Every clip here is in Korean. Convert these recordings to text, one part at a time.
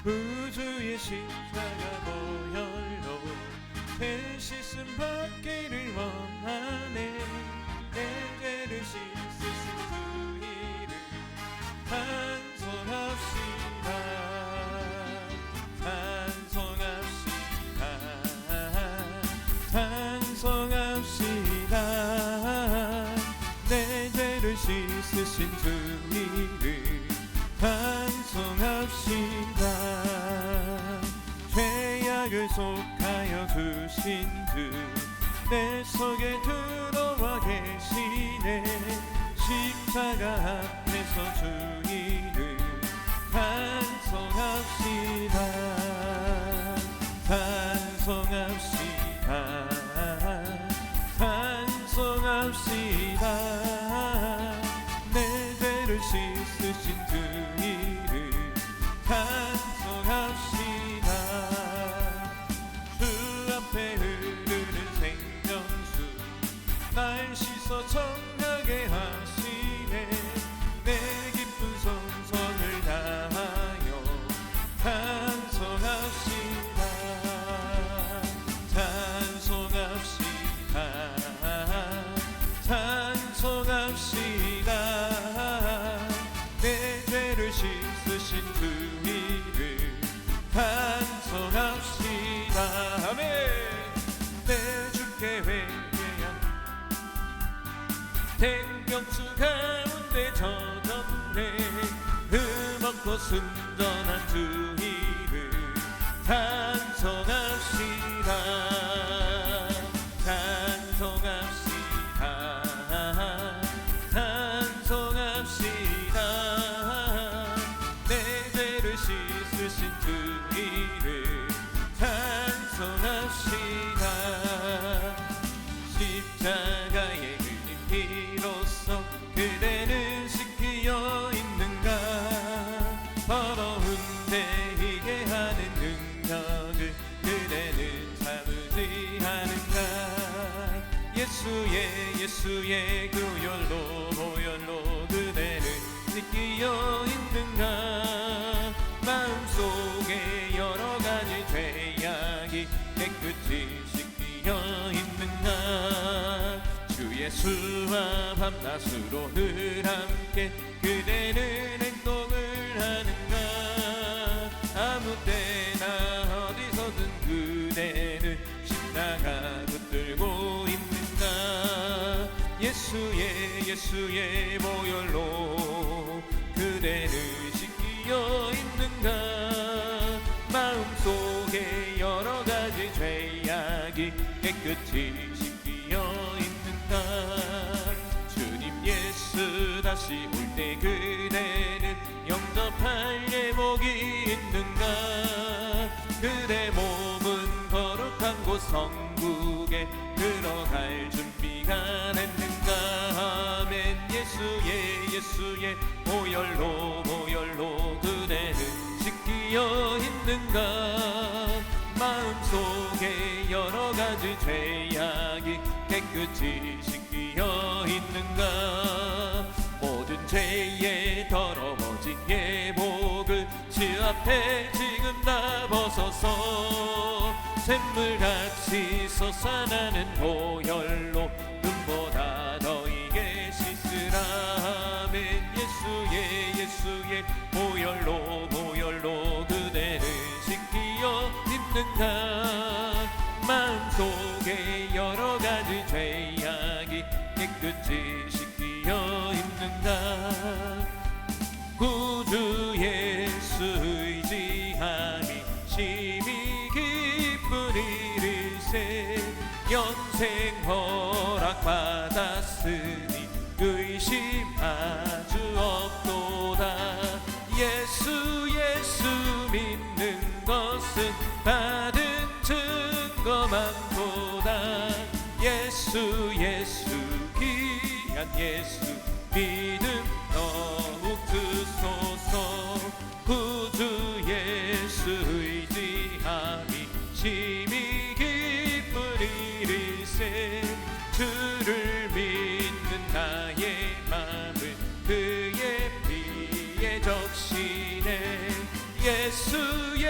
구주의 십자가 보혈로 대신 쓴 받기를 원하네. 내 죄를 씻으신 그 이름 찬송합시다. 찬송합시다. 찬송합시다. 내 죄를 씻으신 주 이름 찬송합시다. 죄악을 속하여 주신 주 내 속에 들어와 계시네. 십자가 앞에서 주 이름 찬송합시다. 찬송합시다. 찬송합시다. 내 죄를 씻으신 주 이름 찬송합시다. 주 앞에 흐르는 생명수 날 씻어 정하게 하시네. 내 기쁜 son성을 다하여 찬송합시다. 찬송합시다. 찬송합시다. 내 죄를 씻으신 주 이름 찬송합시다. 아멘. 내 주께 회개한 생명수 가운데 젖었네. 흠없고 순전한 주 이름 찬송합시다. 찬송합시다. 찬송합시다. 내 죄를 씻으신 주 이름 찬송합시다. 십자가의 흘린 피로써 그대는 씻기어 있는가. 더러운 데이게 하는 능력을 그대는 참으지 않은가. 예수의 보혈로 그대는 씻기어 있는가. 마음속에 여러가지 죄악이 깨끗이 씻기어 있는가. 주 예수와 밤낮으로 늘 함께 그대는 행동을 하는가. 아무 때나 어디서든 그대는 십자가 붙들고 있는가. 예수의 보혈로 그대는 씻기어 있는가. 마음속에 여러가지 죄악이 깨끗이 씻기어 있는가. 주님 예수 다시 올 때 그대는 영접할 예복이 있는가. 그대 몸은 거룩한 곳 성국에 들어갈 준비가 됐는가. 아멘. 예수의 보혈로 그대는 씻기어 있는가. 마음속에 여러가지 죄악이 깨끗이 씻기어 있는가. 모든 죄의 더러워진 예복을 주 앞에 지금 다 벗어서 샘물같이 솟아나는 보혈로 눈보다 더 이게 씻으라. 아멘. 예수의 보혈로 그대는 씻기어 있는가. 마음속에 여러가지 죄악이 깨끗이 씻기어 있는가. 구주 예수 의지함이 심히 기쁜 일일세. 영생 허락 받았으니 의심 아주 없도다. 예수 믿는 것은 받은 증거 많도다. 예수 귀한 예수 믿음 더욱 드소서. 구주 예수 의지함이 심히 기쁜 일일세. 주를 믿는 나의 맘을 그의 피에 적시네. 예수의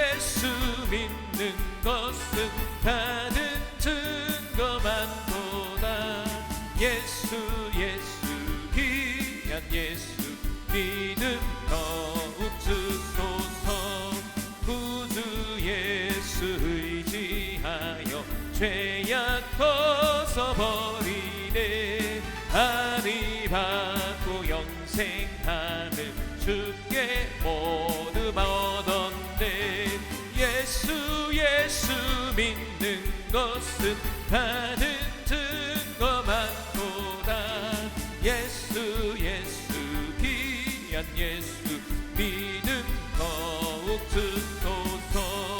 예수 예수 귀한 예수 믿음 더욱 주소서. 구주 예수 의지하여 죄악 벗어버리네. 아니 받고 영생하는 주께 모두 얻었네. 예수 예수 믿는 것은 받은 증거 많도다. 예수 예수 귀한 예수 믿음 더욱 주소서.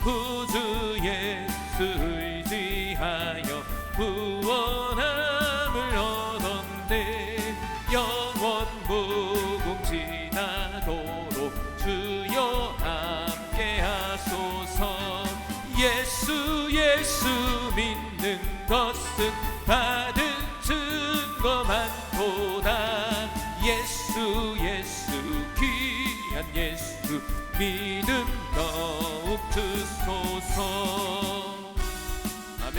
구주 예수 의지하여 구원함을 얻었네. 영원 무궁지나도록 주여 함께 하소서. 예수 예수 믿는 것은 받은 증거 많도다. 예수 예수 귀한 예수 믿음 더욱 주소서. 아멘.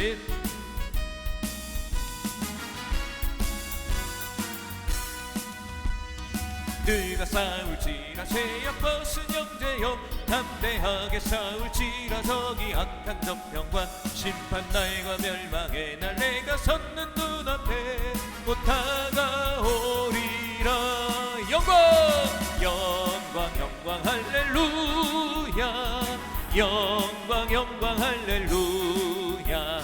그가 싸울지라 죄악 벗은 형제여 담대하게 싸울지라. 저기 악한 정평과 심판 날과 멸망의 날 내가 섰는 눈앞에 곧 다가오리라. 영광 영광 영광 할렐루야. 영광 영광 할렐루야.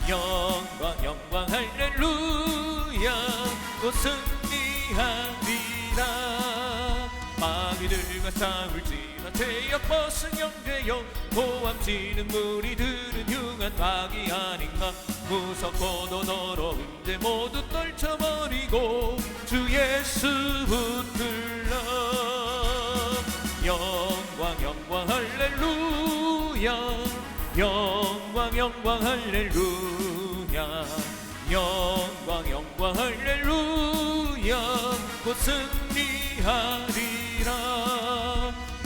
영광 영광 할렐루야. 곧 승리하리라. 마귀들과 싸울지라 죄악 벗은 형제여 고함치는 무리들은 흉한 마귀 아닌가. 무섭고도 더러운 죄 모두 떨쳐버리고 주 예수 붙들라. 영광 영광 할렐루야. 영광 영광 할렐루야. 영광 영광 할렐루야. 곧 승리하리라.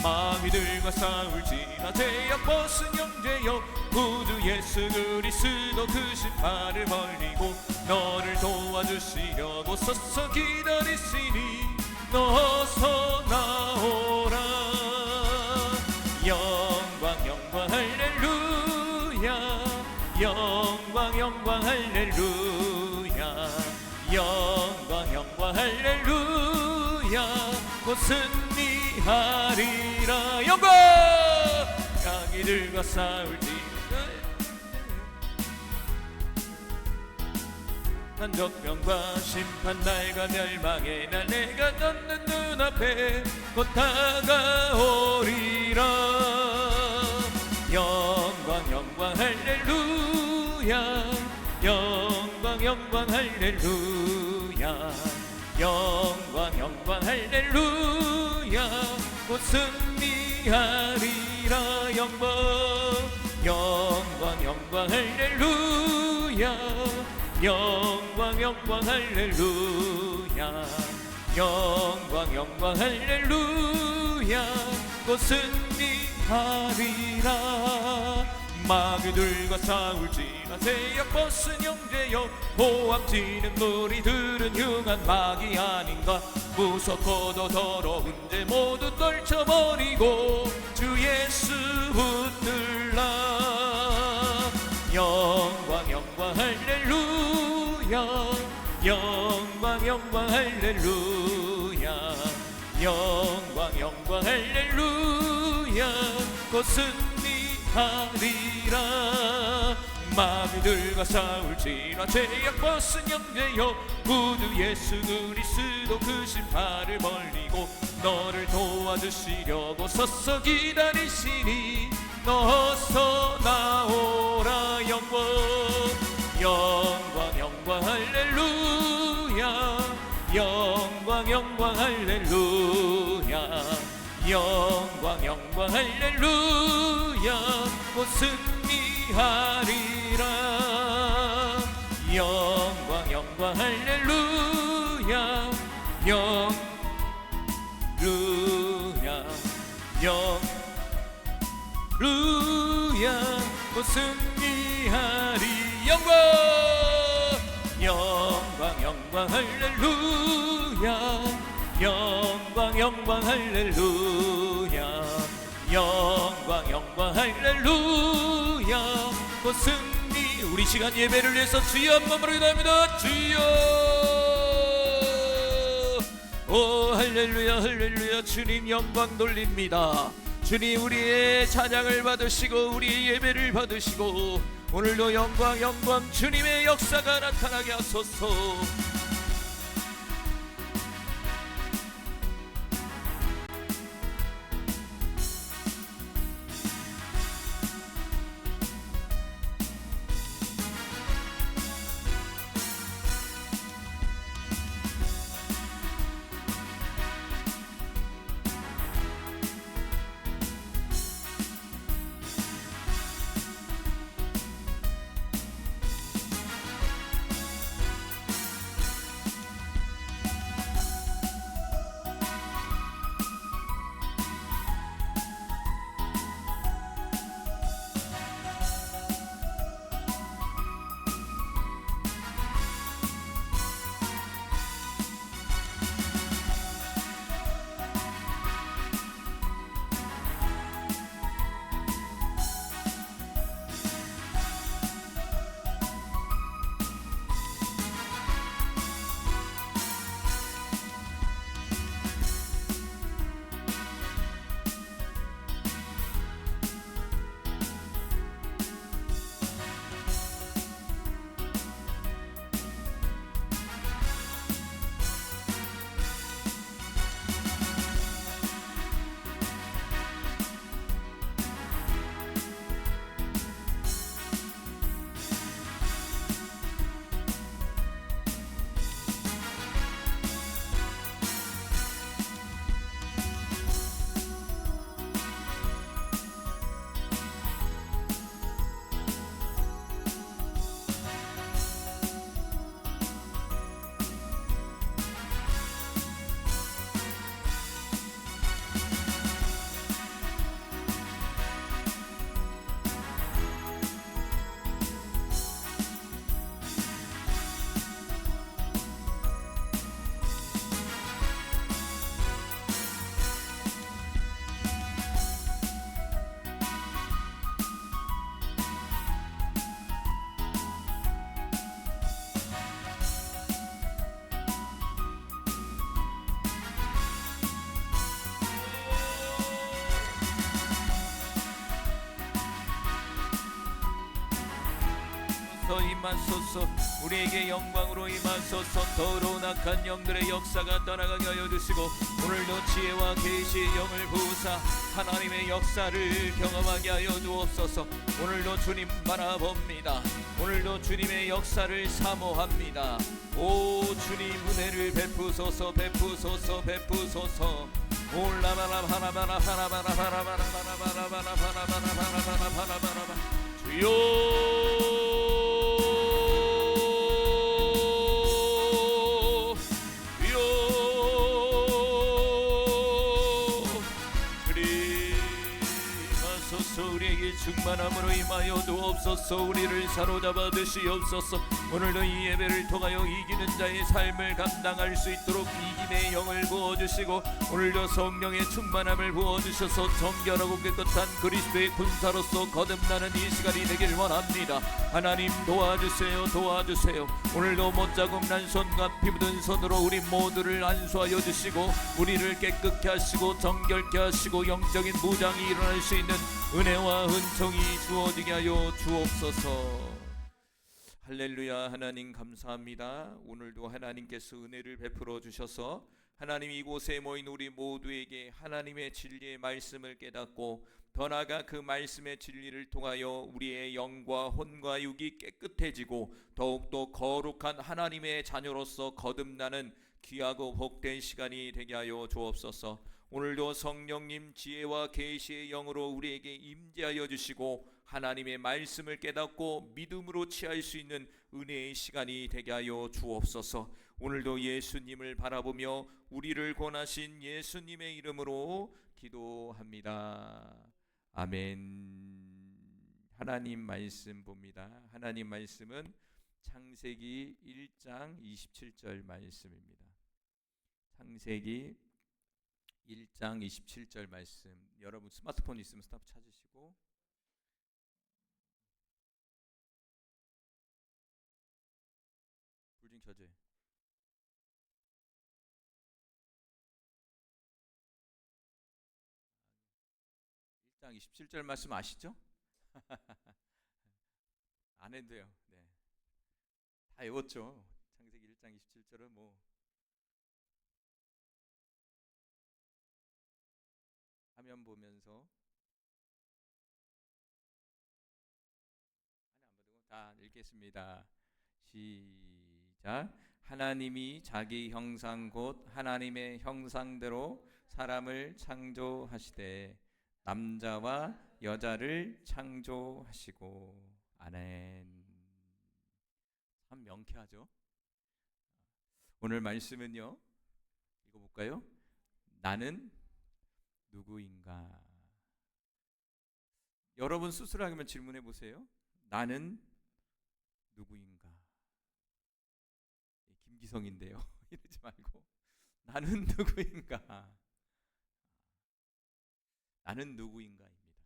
마귀들과 싸울지라 죄악 벗은 형제여 구주 예수 그리스도 그 심판을 벌리고 너를 도와주시려고 서서 기다리시니 너 어서 나오라. 영광 영광 할렐루야. 영광 영광 할렐루야. 영광 영광 할렐루야. 곧 승리하리라. 영광 마귀들과 싸울지 한적병과 심판 날과 멸망의 날 내가 걷는 눈앞에 곧 다가오리라. 영광 영광 할렐루야. 영광 영광 할렐루야. 영광 영광 할렐루야. 곧 승리하리라. 영광 영광 영광 할렐루야. 영광 영광 할렐루야. 영광 영광 할렐루야. 곧 승리하리라. 마귀들과 싸울지라 죄악 벗은 형제여 고함치는 무리들은 흉한 마귀 아닌가. 무섭고도 더러운 죄 모두 떨쳐버리고 주 예수 붙들라. 영광 영광 할렐루야. 영광 영광 할렐루야. 영광 영광 할렐루야. 곧 승리하리라. 마귀들과 싸울지라 죄악 벗은 형제여 구주 예수 그리스도 그 심판을 벌리고 너를 도와주시려고 서서 기다리시니 너 어서 나오라. 영광 영광 영광 할렐루야. 영광 영광 할렐루야. 영광 영광 할렐루야. 곧 승리하리라. 영광 영광 할렐루야. 영루야. 영루야. 곧 승리하리. 영광 영광 영광 할렐루야 영광 영광 할렐루야 영광 영광 할렐루야 곧 승리. 우리 시간 예배를 위해서 주여 한 번으로 기도합니다. 주여 오 할렐루야 할렐루야. 주님 영광 돌립니다. 주님 우리의 찬양을 받으시고 우리의 예배를 받으시고 오늘도 영광 영광 주님의 역사가 나타나게 하소서. 임하소서. 우리에게 영광으로 임하소서. 더러운 악한 영들의 역사가 떠나가게 하여 주시고 오늘도 지혜와 계시의 영을 부으사 하나님의 역사를 경험하게 하여 주옵소서. 오늘도 주님 바라봅니다. 오늘도 주님의 역사를 사모합니다. 오 주님 은혜를 베푸소서 베푸소서 베푸소서. 올라바라 바라바라 바라바라 바라바라 바라바라 바라바라 바라바라 바라바라 주여 우리에게 충만함으로 임하여 주옵소서. 우리를 사로잡아 드시옵소서. 오늘도 이 예배를 통하여 이기는 자의 삶을 감당할 수 있도록 이김의 영을 부어주시고 오늘도 성령의 충만함을 부어주셔서 정결하고 깨끗한 그리스도의 군사로서 거듭나는 이 시간이 되길 원합니다. 하나님 도와주세요 도와주세요. 오늘도 못자국 난 손과 피 묻은 손으로 우리 모두를 안수하여 주시고 우리를 깨끗게 하시고 정결케 하시고 영적인 무장이 일어날 수 있는 은혜와 은총이 주어지게 하여 주옵소서. 할렐루야. 하나님 감사합니다. 오늘도 하나님께서 은혜를 베풀어 주셔서 하나님 이곳에 모인 우리 모두에게 하나님의 진리의 말씀을 깨닫고 더 나아가 그 말씀의 진리를 통하여 우리의 영과 혼과 육이 깨끗해지고 더욱더 거룩한 하나님의 자녀로서 거듭나는 귀하고 복된 시간이 되게 하여 주옵소서. 오늘도 성령님 지혜와 계시의 영으로 우리에게 임재하여 주시고 하나님의 말씀을 깨닫고 믿음으로 취할 수 있는 은혜의 시간이 되게 하여 주옵소서. 오늘도 예수님을 바라보며 우리를 권하신 예수님의 이름으로 기도합니다. 아멘. 하나님 말씀 봅니다. 하나님 말씀은 창세기 1장 27절 말씀입니다. 창세기 1장 27절 말씀. 여러분 스마트폰 있으면 스타트 찾으시고 불 좀 켜줘요. 1장 27절 말씀 아시죠? 안 해도 돼요. 네. 다 외웠죠. 창세기 1장 27절은 뭐 화면 보면서 안 받고 다 읽겠습니다. 시작. 하나님이 자기 형상 곧 하나님의 형상대로 사람을 창조하시되 남자와 여자를 창조하시고. 아멘. 참 명쾌하죠. 오늘 말씀은요, 읽어볼까요? 나는 누구인가? 여러분 스스로 하면 질문해 보세요. 나는 누구인가? 김기성인데요. 이러지 말고 나는 누구인가? 나는 누구인가입니다.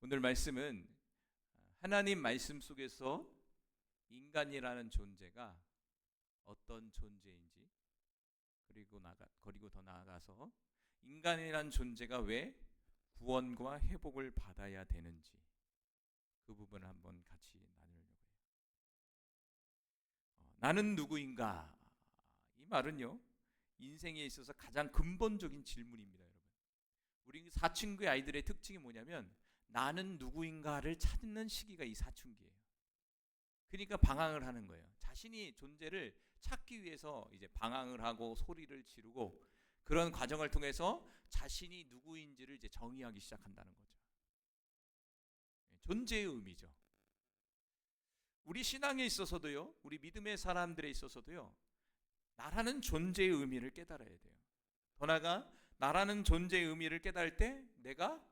오늘 말씀은 하나님 말씀 속에서 인간이라는 존재가 어떤 존재인지, 그리고 더 나아가서 인간이라는 존재가 왜 구원과 회복을 받아야 되는지, 그 부분을 한번 같이 나누려고 해요. 나는 누구인가? 이 말은요, 인생에 있어서 가장 근본적인 질문입니다, 여러분. 우리 사춘기 아이들의 특징이 뭐냐면 나는 누구인가를 찾는 시기가 이 사춘기예요. 그러니까 방황을 하는 거예요. 자신이 존재를 찾기 위해서 이제 방황을 하고 소리를 지르고 그런 과정을 통해서 자신이 누구인지를 이제 정의하기 시작한다는 거죠. 존재의 의미죠. 우리 신앙에 있어서도요, 우리 믿음의 사람들에 있어서도요, 나라는 존재의 의미를 깨달아야 돼요. 더 나아가 나라는 존재의 의미를 깨달을 때 내가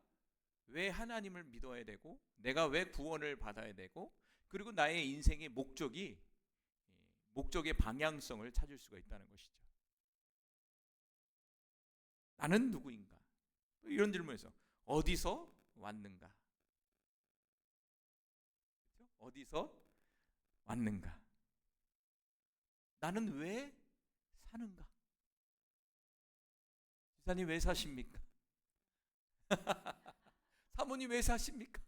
왜 하나님을 믿어야 되고, 내가 왜 구원을 받아야 되고, 그리고 나의 인생의 목적의 방향성을 찾을 수가 있다는 것이죠. 나는 누구인가? 또 이런 질문에서 어디서 왔는가? 그렇죠? 어디서 왔는가? 나는 왜 사는가? 지사님 왜 사십니까? 사모님 왜 사십니까?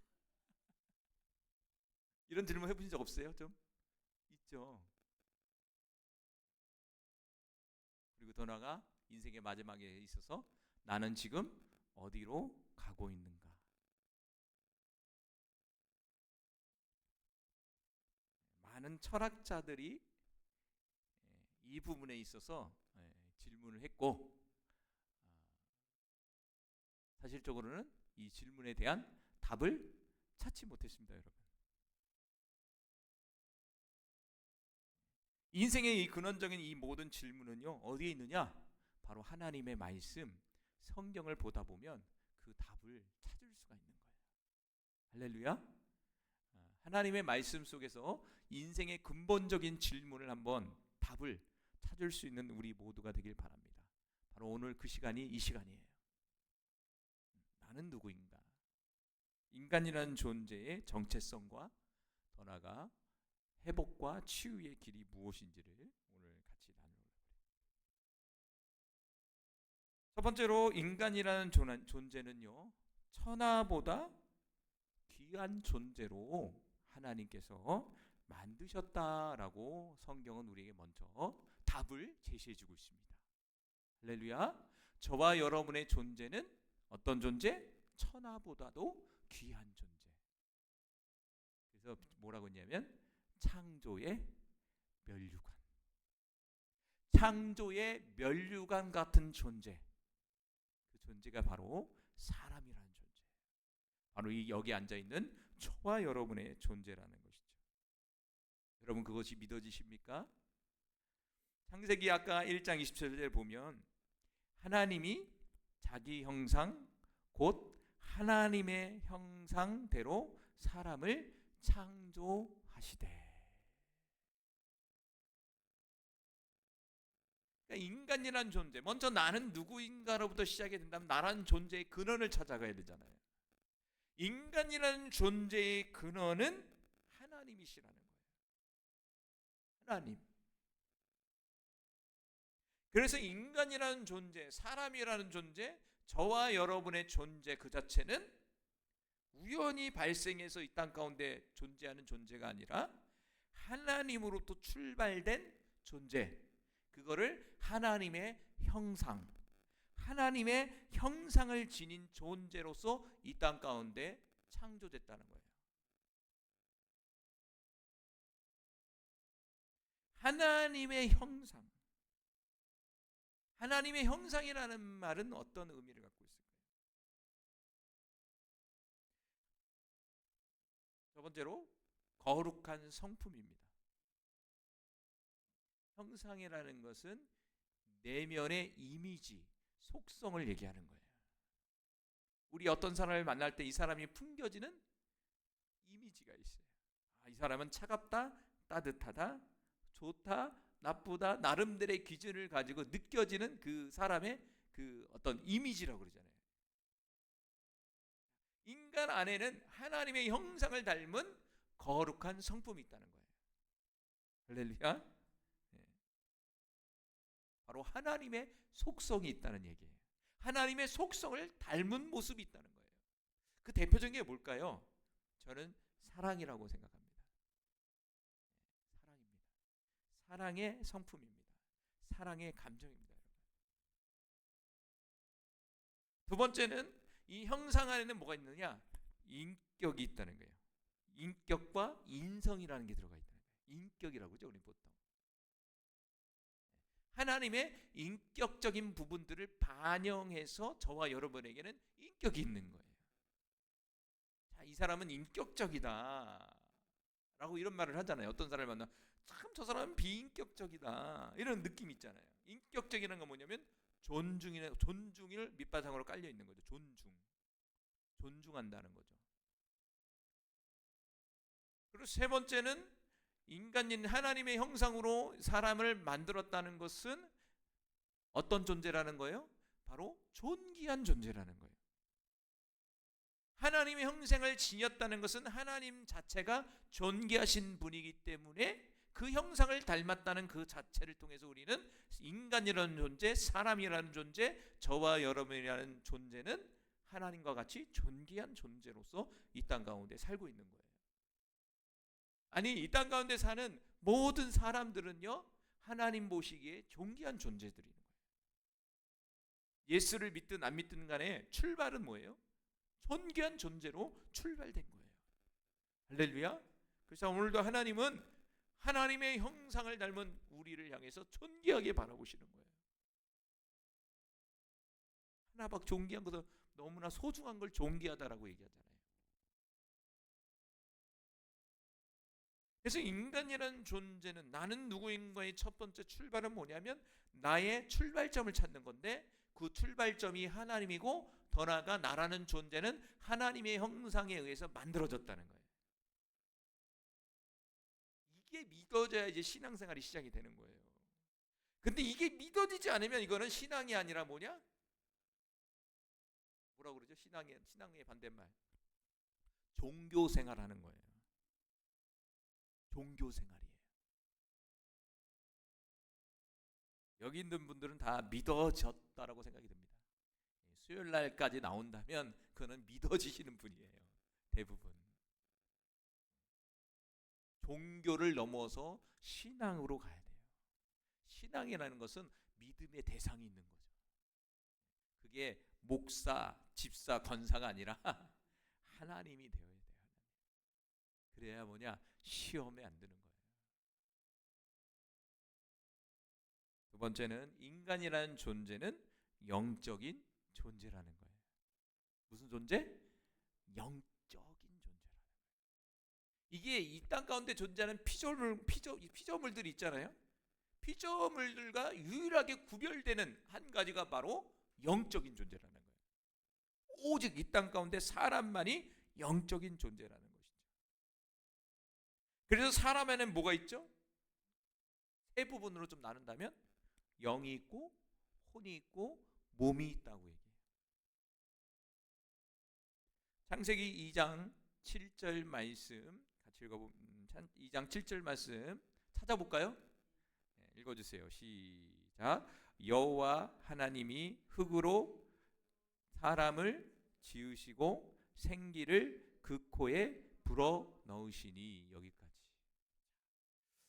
이런 질문 해보신 적 없어요? 좀 있죠. 그리고 더 나아가 인생의 마지막에 있어서 나는 지금 어디로 가고 있는가? 많은 철학자들이 이 부분에 있어서 질문을 했고, 사실적으로는 이 질문에 대한 답을 찾지 못했습니다, 여러분. 인생의 이 근원적인 이 모든 질문은요, 어디에 있느냐? 바로 하나님의 말씀, 성경을 보다 보면 그 답을 찾을 수가 있는 거예요. 할렐루야. 하나님의 말씀 속에서 인생의 근본적인 질문을 한번 답을 찾을 수 있는 우리 모두가 되길 바랍니다. 바로 오늘 그 시간이 이 시간이에요. 나는 누구인가? 인간이라는 존재의 정체성과 더 나아가 회복과 치유의 길이 무엇인지를 오늘 같이 나누려고 해요. 첫 번째로 인간이라는 존재는요, 천하보다 귀한 존재로 하나님께서 만드셨다라고 성경은 우리에게 먼저 답을 제시해주고 있습니다. 할렐루야. 저와 여러분의 존재는 어떤 존재? 천하보다도 귀한 존재. 그래서 뭐라고 했냐면 창조의 면류관, 창조의 면류관 같은 존재, 그 존재가 바로 사람이라는 존재, 바로 이 여기 앉아있는 저와 여러분의 존재라는 것이죠. 여러분 그것이 믿어지십니까? 창세기 아까 1장 27절에 보면 하나님이 자기 형상 곧 하나님의 형상대로 사람을 창조하시되, 그러니까 인간이라는 존재, 먼저 나는 누구인가로부터 시작이 된다면 나라는 존재의 근원을 찾아가야 되잖아요. 인간이라는 존재의 근원은 하나님이시라는 거예요. 하나님. 그래서 인간이라는 존재, 사람이라는 존재, 저와 여러분의 존재 그 자체는 우연히 발생해서 이 땅 가운데 존재하는 존재가 아니라 하나님으로부터 출발된 존재, 그거를 하나님의 형상, 하나님의 형상을 지닌 존재로서 이 땅 가운데 창조됐다는 거예요. 하나님의 형상. 하나님의 형상이라는 말은 어떤 의미를 갖고 있을까요? 첫 번째로 거룩한 성품입니다. 형상이라는 것은 내면의 이미지, 속성을 얘기하는 거예요. 우리 어떤 사람을 만날 때 이 사람이 풍겨지는 이미지가 있어요. 이 사람은 차갑다, 따뜻하다, 좋다, 나쁘다, 나름대로의 기준을 가지고 느껴지는 그 사람의 그 어떤 이미지라고 그러잖아요. 인간 안에는 하나님의 형상을 닮은 거룩한 성품이 있다는 거예요. 할렐루야. 바로 하나님의 속성이 있다는 얘기예요. 하나님의 속성을 닮은 모습이 있다는 거예요. 그 대표적인 게 뭘까요? 저는 사랑이라고 생각합니다. 사랑입니다. 사랑의 성품입니다. 사랑의 감정입니다. 두 번째는 이 형상 안에는 뭐가 있느냐? 인격이 있다는 거예요. 인격과 인성이라는 게 들어가 있다는 거예요. 인격이라고 하죠, 우리 보통. 하나님의 인격적인 부분들을 반영해서 저와 여러분에게는 인격이 있는 거예요. 자, 이 사람은 인격적이다 라고 이런 말을 하잖아요. 어떤 사람을 만나 참 저 사람은 비인격적이다 이런 느낌이 있잖아요. 인격적이라는 건 뭐냐면 존중을 밑바탕으로 깔려 있는 거죠. 존중한다는 거죠. 그리고 세 번째는 인간인 하나님의 형상으로 사람을 만들었다는 것은 어떤 존재라는 거예요? 바로 존귀한 존재라는 거예요. 하나님의 형상을 지녔다는 것은 하나님 자체가 존귀하신 분이기 때문에 그 형상을 닮았다는 그 자체를 통해서 우리는 인간이라는 존재, 사람이라는 존재, 저와 여러분이라는 존재는 하나님과 같이 존귀한 존재로서 이 땅 가운데 살고 있는 거예요. 아니, 이 땅 가운데 사는 모든 사람들은요, 하나님 보시기에 존귀한 존재들인 거예요. 예수를 믿든 안 믿든 간에 출발은 뭐예요? 존귀한 존재로 출발된 거예요. 할렐루야. 그래서 오늘도 하나님은 하나님의 형상을 닮은 우리를 향해서 존귀하게 바라보시는 거예요. 하나 막 존귀한 것도 너무나 소중한 걸 존귀하다라고 얘기하잖아요. 그래서 인간이라는 존재는 나는 누구인가의 첫 번째 출발은 뭐냐면 나의 출발점을 찾는 건데, 그 출발점이 하나님이고 더 나아가 나라는 존재는 하나님의 형상에 의해서 만들어졌다는 거예요. 이게 믿어져야 이제 신앙생활이 시작이 되는 거예요. 근데 이게 믿어지지 않으면 이거는 신앙이 아니라 뭐냐? 뭐라고 그러죠? 신앙의 반대말. 종교생활하는 거예요. 종교생활이에요. 여기 있는 분들은 다 믿어졌다라고 생각이 듭니다. 수요일 날까지 나온다면 그는 믿어지시는 분이에요. 대부분. 종교를 넘어서 신앙으로 가야 돼요. 신앙이라는 것은 믿음의 대상이 있는 거죠. 그게 목사, 집사, 권사가 아니라 하나님이 되어야 돼요. 그래야 뭐냐? 시험에 안 드는 거예요. 두 번째는 인간이라는 존재는 영적인 존재라는 거예요. 무슨 존재? 영적인 존재라는 거예요. 이게 이 땅 가운데 존재하는 피조물들이 있잖아요. 피조물들과 유일하게 구별되는 한 가지가 바로 영적인 존재라는 거예요. 오직 이 땅 가운데 사람만이 영적인 존재라는 것이죠. 그래서 사람 안에는 뭐가 있죠? 세 부분으로 좀 나눈다면 영이 있고 혼이 있고 몸이 있다고 얘기해요. 창세기 2장 7절 말씀 같이 읽어보면 2장 7절 말씀 찾아볼까요? 네, 읽어주세요. 시작. 여호와 하나님이 흙으로 사람을 지으시고 생기를 그 코에 불어 넣으시니. 여기까지.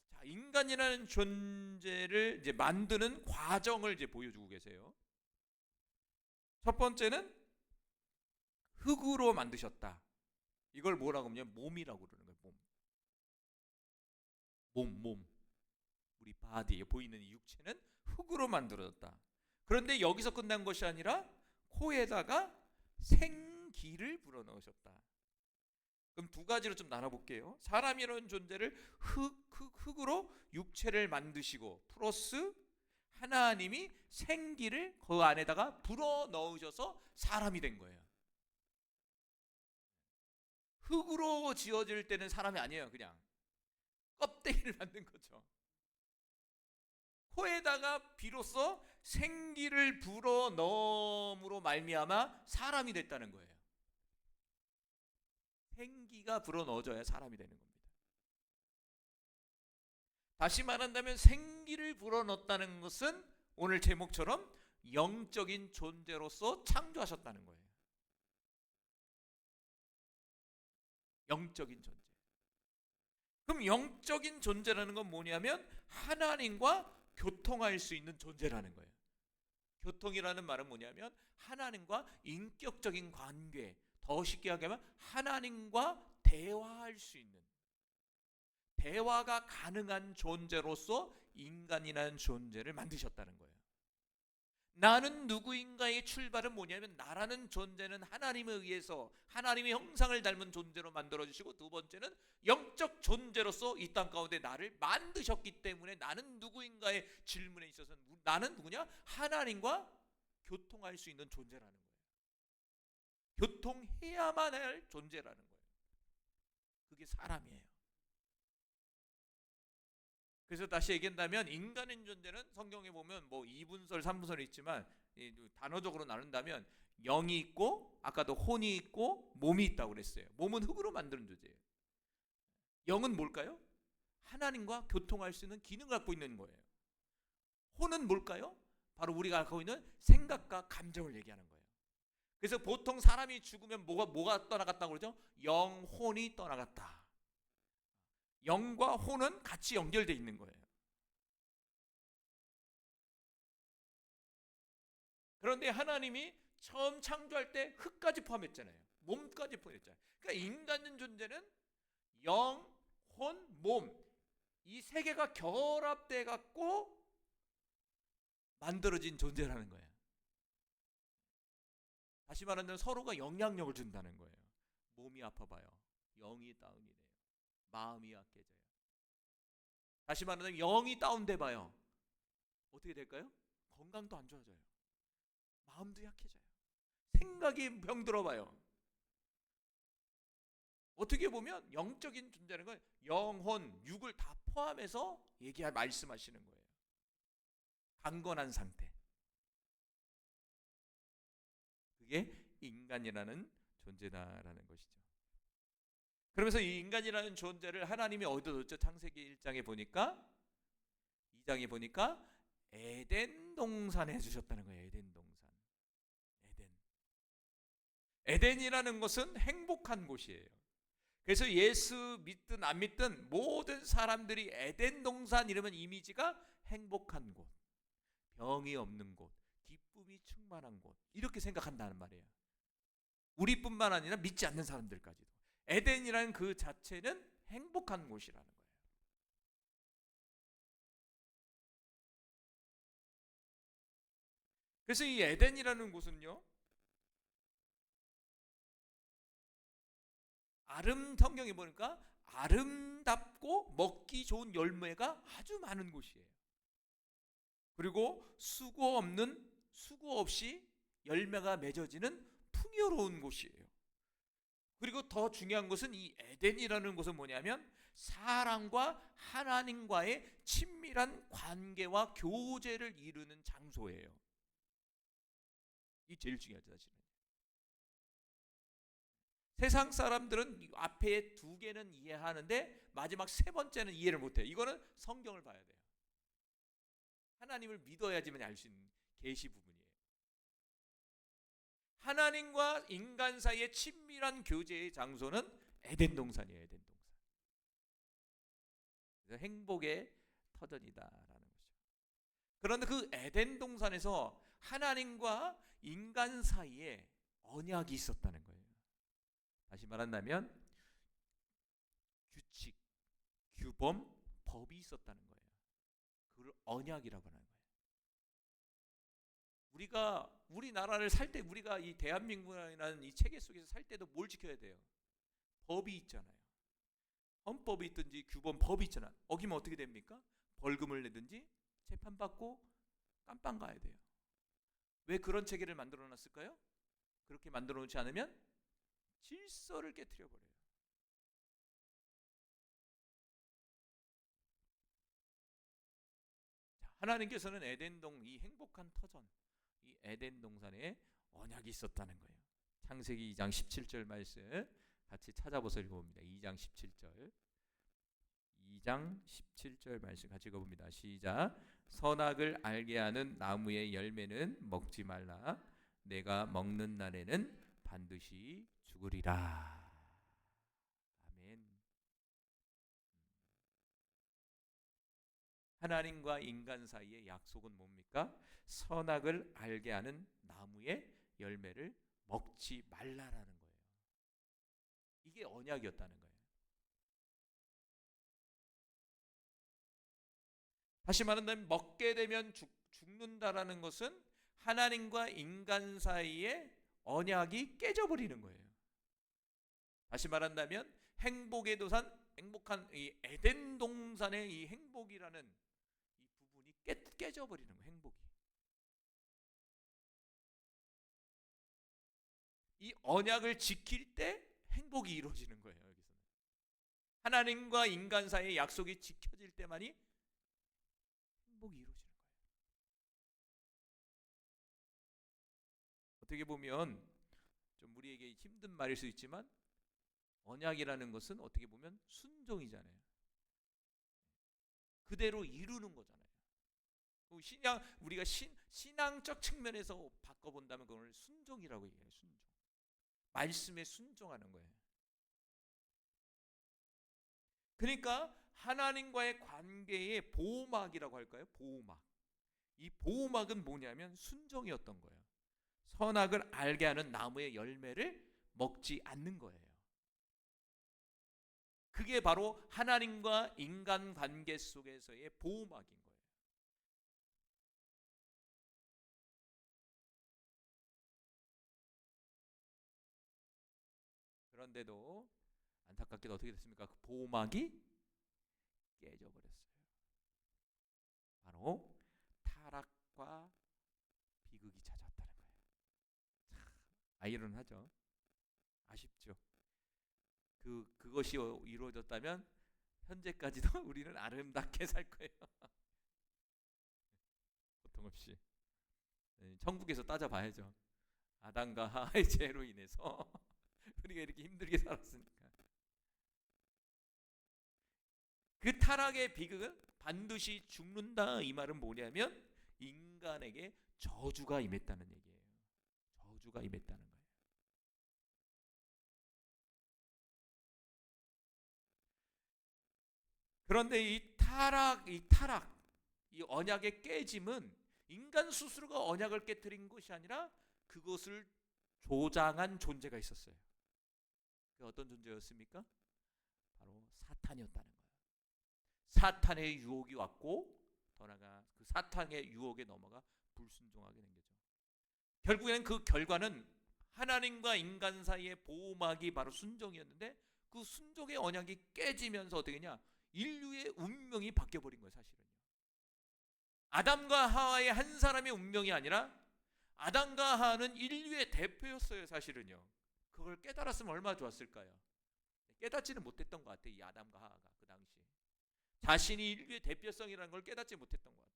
자, 인간이라는 존재를 이제 만드는 과정을 이제 보여주고 계세요. 첫 번째는 흙으로 만드셨다. 이걸 뭐라고 하냐면 몸이라고 그러는 거예요. 몸. 우리 바디 보이는 이 육체는 흙으로 만들어졌다. 그런데 여기서 끝난 것이 아니라 코에다가 생기를 불어넣으셨다. 그럼 두 가지로 좀 나눠볼게요. 사람이라는 존재를 흙으로 육체를 만드시고 플러스 하나님이 생기를 그 안에다가 불어넣으셔서 사람이 된 거예요. 흙으로 지어질 때는 사람이 아니에요. 그냥 껍데기를 만든 거죠. 코에다가 비로소 생기를 불어넣음으로 말미암아 사람이 됐다는 거예요. 생기가 불어넣어져야 사람이 되는 겁니다. 다시 말한다면 생기를 불어넣었다는 것은 오늘 제목처럼 영적인 존재로서 창조하셨다는 거예요. 영적인 존재. 그럼 영적인 존재라는 건 뭐냐면 하나님과 교통할 수 있는 존재라는 거예요. 교통이라는 말은 뭐냐면 하나님과 인격적인 관계, 더 쉽게 하면 하나님과 대화할 수 있는, 대화가 가능한 존재로서 인간이라는 존재를 만드셨다는 거예요. 나는 누구인가의 출발은 뭐냐면 나라는 존재는 하나님에 의해서 하나님의 형상을 닮은 존재로 만들어주시고, 두 번째는 영적 존재로서 이 땅 가운데 나를 만드셨기 때문에 나는 누구인가의 질문에 있어서 나는 누구냐? 하나님과 교통할 수 있는 존재라는 거예요. 교통해야만 할 존재라는 거예요. 그게 사람이에요. 그래서 다시 얘기한다면 인간의 존재는 성경에 보면 뭐 2분설, 3분설이 있지만 단어적으로 나눈다면 영이 있고 아까도 혼이 있고 몸이 있다고 그랬어요. 몸은 흙으로 만드는 존재예요. 영은 뭘까요? 하나님과 교통할 수 있는 기능을 갖고 있는 거예요. 혼은 뭘까요? 바로 우리가 갖고 있는 생각과 감정을 얘기하는 거예요. 그래서 보통 사람이 죽으면 뭐가 떠나갔다고 그러죠? 영혼이 떠나갔다. 영과 혼은 같이 연결되어 있는 거예요. 그런데 하나님이 처음 창조할 때 흙까지 포함했잖아요. 몸까지 포함했잖아요. 그러니까 인간의 존재는 영, 혼, 몸, 이 세 개가 결합돼 갖고 만들어진 존재라는 거예요. 다시 말하면 서로가 영향력을 준다는 거예요. 몸이 아파봐요. 영이 다운이 돼요. 마음이 약해져요. 다시 말하면 영이 다운돼 봐요. 어떻게 될까요? 건강도 안 좋아져요. 마음도 약해져요. 생각이 병들어 봐요. 어떻게 보면 영적인 존재라는 건 영혼, 육을 다 포함해서 말씀하시는 거예요. 강건한 상태. 그게 인간이라는 존재다라는 것이죠. 그러면서 이 인간이라는 존재를 하나님이 어디다 뒀죠? 창세기 1장에 보니까, 2장에 보니까 에덴 동산에 주셨다는 거예요. 에덴 동산. 에덴이라는 것은 행복한 곳이에요. 그래서 예수 믿든 안 믿든 모든 사람들이 에덴 동산 이러면 이미지가 행복한 곳, 병이 없는 곳, 기쁨이 충만한 곳, 이렇게 생각한다는 말이에요. 우리뿐만 아니라 믿지 않는 사람들까지도. 에덴이라는 그 자체는 행복한 곳이라는 거예요. 그래서 이 에덴이라는 곳은요, 성경에 보니까 아름답고 먹기 좋은 열매가 아주 많은 곳이에요. 그리고 수고 없이 열매가 맺어지는 풍요로운 곳이에요. 그리고 더 중요한 것은 이 에덴이라는 것은 뭐냐면 사람과 하나님과의 친밀한 관계와 교제를 이루는 장소예요. 이 제일 중요하죠, 사실은. 세상 사람들은 앞에 두 개는 이해하는데 마지막 세 번째는 이해를 못해요. 이거는 성경을 봐야 돼요. 하나님을 믿어야지만 알 수 있는 계시 부분이에요. 하나님과 인간 사이의 친밀한 교제의 장소는 에덴 동산이에요. 에덴 동산. 그래서 행복의 터전이다라는 거죠. 그런데 그 에덴 동산에서 하나님과 인간 사이에 언약이 있었다는 거예요. 다시 말한다면 규칙, 규범, 법이 있었다는 거예요. 그걸 언약이라고 하는 거예요. 우리가 우리나라를 살 때, 우리가 이 대한민국이라는 이 체계 속에서 살 때도 뭘 지켜야 돼요? 법이 있잖아요. 헌법이 있든지 규범, 법이 있잖아요. 어기면 어떻게 됩니까? 벌금을 내든지 재판받고 깜빵 가야 돼요. 왜 그런 체계를 만들어 놨을까요? 그렇게 만들어 놓지 않으면 질서를 깨트려 버려요. 하나님께서는 에덴동, 이 행복한 터전, 이 에덴 동산에 언약이 있었다는 거예요. 창세기 2장 17절 말씀 같이 찾아보서 읽어봅니다. 2장 17절 2장 17절 말씀 같이 읽어봅니다. 시작. 선악을 알게 하는 나무의 열매는 먹지 말라. 내가 먹는 날에는 반드시 죽으리라. 아멘. 하나님과 인간 사이의 약속은 뭡니까? 선악을 알게 하는 나무의 열매를 먹지 말라라는 거예요. 이게 언약이었다는 거예요. 다시 말한다면 먹게 되면 죽는다라는 것은 하나님과 인간 사이의 언약이 깨져버리는 거예요. 다시 말한다면 행복의 도산, 행복한 이 에덴 동산의 이 행복이라는 이 부분이 깨져버리는 거예요. 행복이. 이 언약을 지킬 때 행복이 이루어지는 거예요. 여기서는 하나님과 인간 사이의 약속이 지켜질 때만이 행복이 이루어지는 거예요. 어떻게 보면 좀 우리에게 힘든 말일 수 있지만 언약이라는 것은 어떻게 보면 순종이잖아요. 그대로 이루는 거잖아요. 우리가 신앙적 측면에서 바꿔본다면 그걸 순종이라고 얘기해요. 순종. 말씀에 순종하는 거예요. 그러니까 하나님과의 관계의 보호막이라고 할까요? 보호막. 이 보호막은 뭐냐면 순종이었던 거예요. 선악을 알게 하는 나무의 열매를 먹지 않는 거예요. 그게 바로 하나님과 인간 관계 속에서의 보호막인 거예요. 그런데도 안타깝게도 어떻게 됐습니까? 그 보호막이 깨져버렸어요. 바로 타락과 비극이 찾아왔다는 거예요. 참 아이러니하죠. 아쉽죠. 그것이 이루어졌다면 현재까지도 우리는 아름답게 살 거예요. 고통 없이. 천국에서 따져봐야죠. 아담과 하와의 죄로 인해서 우리가 이렇게 힘들게 살았으니까. 그 타락의 비극은 반드시 죽는다. 이 말은 뭐냐면 인간에게 저주가 임했다는 얘기예요. 저주가 임했다는 거예요. 그런데 이 타락, 이 언약의 깨짐은 인간 스스로가 언약을 깨뜨린 것이 아니라 그것을 조장한 존재가 있었어요. 그 어떤 존재였습니까? 바로 사탄이었다는 거예요. 사탄의 유혹이 왔고 더 나아가 그 사탄의 유혹에 넘어가 불순종하게 된 거죠. 결국에는 그 결과는 하나님과 인간 사이의 보호막이 바로 순종이었는데 그 순종의 언약이 깨지면서 어떻게 했냐? 인류의 운명이 바뀌어버린 거예요. 사실은요. 아담과 하와의 한 사람의 운명이 아니라 아담과 하와는 인류의 대표였어요. 사실은요. 그걸 깨달았으면 얼마나 좋았을까요? 깨닫지는 못했던 것 같아요. 이 아담과 하와가 그 당시 자신이 인류의 대표성이라는 걸 깨닫지 못했던 것 같아요.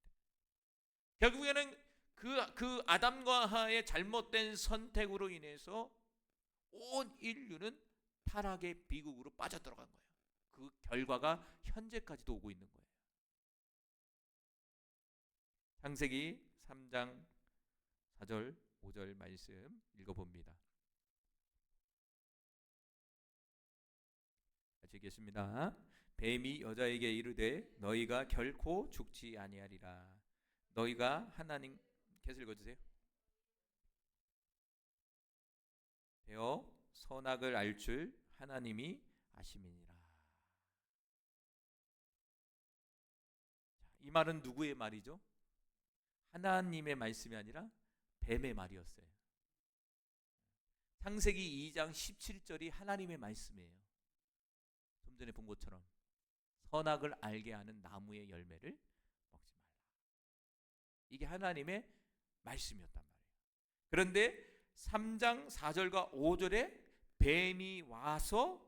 결국에는 그 아담과 하와의 잘못된 선택으로 인해서 온 인류는 타락의 비극으로 빠져들어간 거예요. 그 결과가 현재까지도 오고 있는 거예요. 창세기 3장 4절 5절 말씀 읽어봅니다. 같이 읽겠습니다. 뱀이 여자에게 이르되 너희가 결코 죽지 아니하리라. 너희가 하나님 계속 읽어주세요. 되어 선악을 알 줄 하나님이 아심이니라. 이 말은 누구의 말이죠? 하나님의 말씀이 아니라 뱀의 말이었어요. 창세기 2장 17절이 하나님의 말씀이에요. 좀 전에 본 것처럼 선악을 알게 하는 나무의 열매를 먹지 말라. 이게 하나님의 말씀이었단 말이에요. 그런데 3장 4절과 5절에 뱀이 와서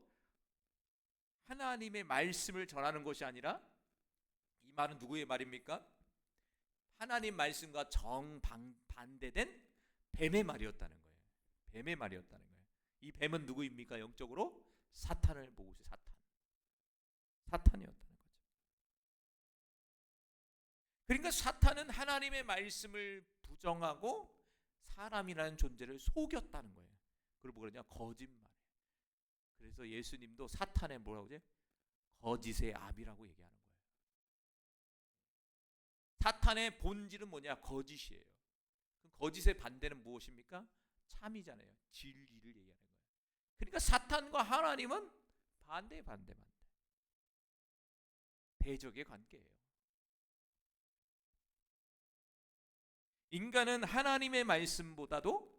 하나님의 말씀을 전하는 것이 아니라 이 말은 누구의 말입니까? 하나님 말씀과 정반대된 뱀의 말이었다는 거예요. 뱀의 말이었다는 거예요. 이 뱀은 누구입니까? 영적으로 사탄을 보고 있어요. 사탄이었다는 거죠. 그러니까 사탄은 하나님의 말씀을 부정하고 사람이라는 존재를 속였다는 거예요. 그걸 뭐라 그러냐? 거짓말이에요. 그래서 예수님도 사탄의 뭐라고 하죠? 거짓의 아비라고 얘기하는 거예요. 사탄의 본질은 뭐냐? 거짓이에요. 거짓의 반대는 무엇입니까? 참이잖아요. 진리를 얘기하는 거예요. 그러니까 사탄과 하나님은 반대. 대적의 관계예요. 인간은 하나님의 말씀보다도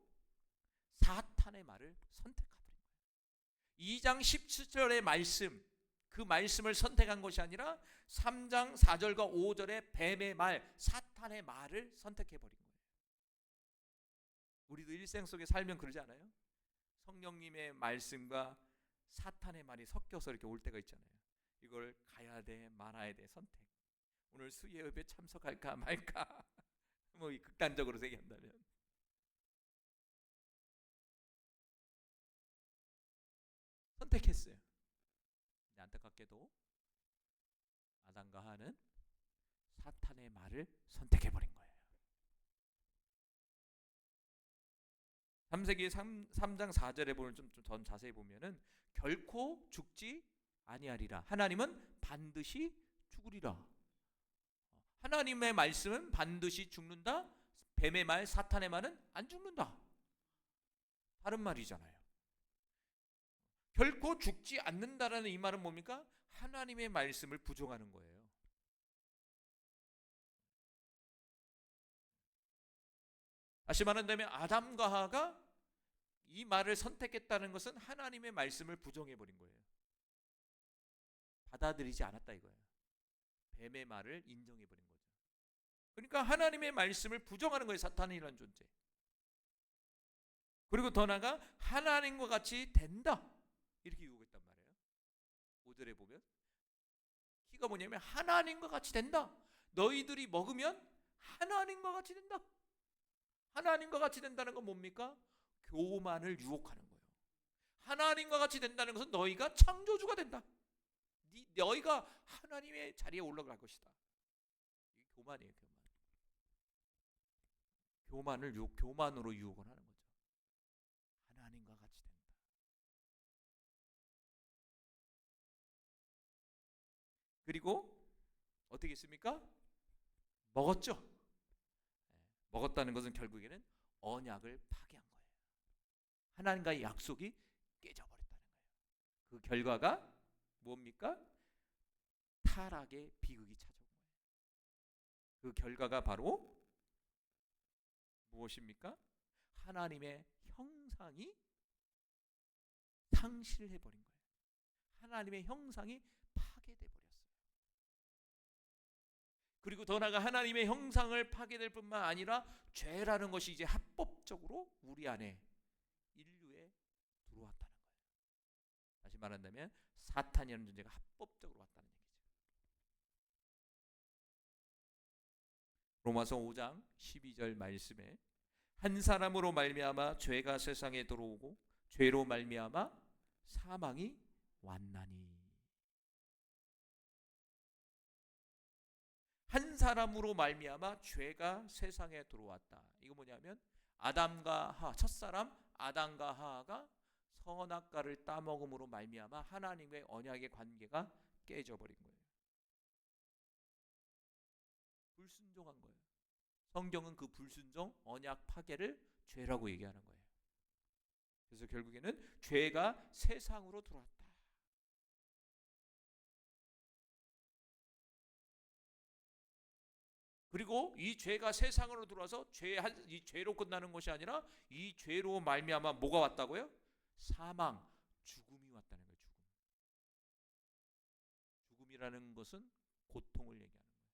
사탄의 말을 선택해버린 거예요. 2장 17절의 말씀, 그 말씀을 선택한 것이 아니라 3장 4절과 5절의 뱀의 말, 사탄의 말을 선택해버린 거예요. 우리도 일생 속에 살면 그러지 않아요? 성령님의 말씀과 사탄의 말이 섞여서 이렇게 올 때가 있잖아요. 이걸 가야 돼 말아야 돼 선택. 오늘 수예업에 참석할까 말까 뭐 극단적으로 얘기한다면 선택했어요. 근데 안타깝게도 아담과 하와는 사탄의 말을 선택해버린 거예요. 창세기 3장 4절에 보면 좀 자세히 보면은 결코 죽지 아니하리라. 하나님은 반드시 죽으리라. 하나님의 말씀은 반드시 죽는다. 뱀의 말, 사탄의 말은 안 죽는다. 다른 말이잖아요. 결코 죽지 않는다라는 이 말은 뭡니까? 하나님의 말씀을 부정하는 거예요. 다시 말한다면 아담과 하와가 이 말을 선택했다는 것은 하나님의 말씀을 부정해버린 거예요. 받아들이지 않았다 이거예요. 뱀의 말을 인정해버린 거죠. 그러니까 하나님의 말씀을 부정하는 거예요. 사탄이라는 존재. 그리고 더 나아가 하나님과 같이 된다 이렇게 유혹했단 말이에요. 5절에 보면 키가 뭐냐면 하나님과 같이 된다. 너희들이 먹으면 하나님과 같이 된다. 하나님과 같이 된다는 건 뭡니까? 교만을 유혹하는 거예요. 하나님과 같이 된다는 것은 너희가 창조주가 된다. 너희가 하나님의 자리에 올라갈 것이다. 이게 교만이에요. 교만으로 유혹을 하는 거죠. 하나님과 같이 된다. 그리고 어떻게 했습니까? 먹었죠. 먹었다는 것은 결국에는 언약을 파괴한 거예요. 하나님과의 약속이 깨져버렸다는 거예요. 그 결과가 뭡니까? 타락의 비극이 찾아온 거예요. 그 결과가 바로 무엇입니까? 하나님의 형상이 상실해버린 거예요. 하나님의 형상이 파괴돼 버렸어요. 그리고 더 나아가 하나님의 형상을 파괴될 뿐만 아니라 죄라는 것이 이제 합법적으로 우리 안에 인류에 들어왔다는 말한다면 사탄이라는 존재가 합법적으로 왔다는 얘기죠. 로마서 5장 12절 말씀에 한 사람으로 말미암아 죄가 세상에 들어오고 죄로 말미암아 사망이 왔나니. 한 사람으로 말미암아 죄가 세상에 들어왔다. 이거 뭐냐면 아담과 하하, 첫사람 아담과 하하가 선악과를 따먹음으로 말미암아 하나님의 언약의 관계가 깨져버린 거예요. 불순종한 거예요. 성경은 그 불순종 언약 파괴를 죄라고 얘기하는 거예요. 그래서 결국에는 죄가 세상으로 들어왔다. 그리고 이 죄가 세상으로 들어와서 이 죄로 끝나는 것이 아니라 이 죄로 말미암아 뭐가 왔다고요? 사망, 죽음이 왔다는 거예요. 죽음이라는 것은 고통을 얘기하는 거예요.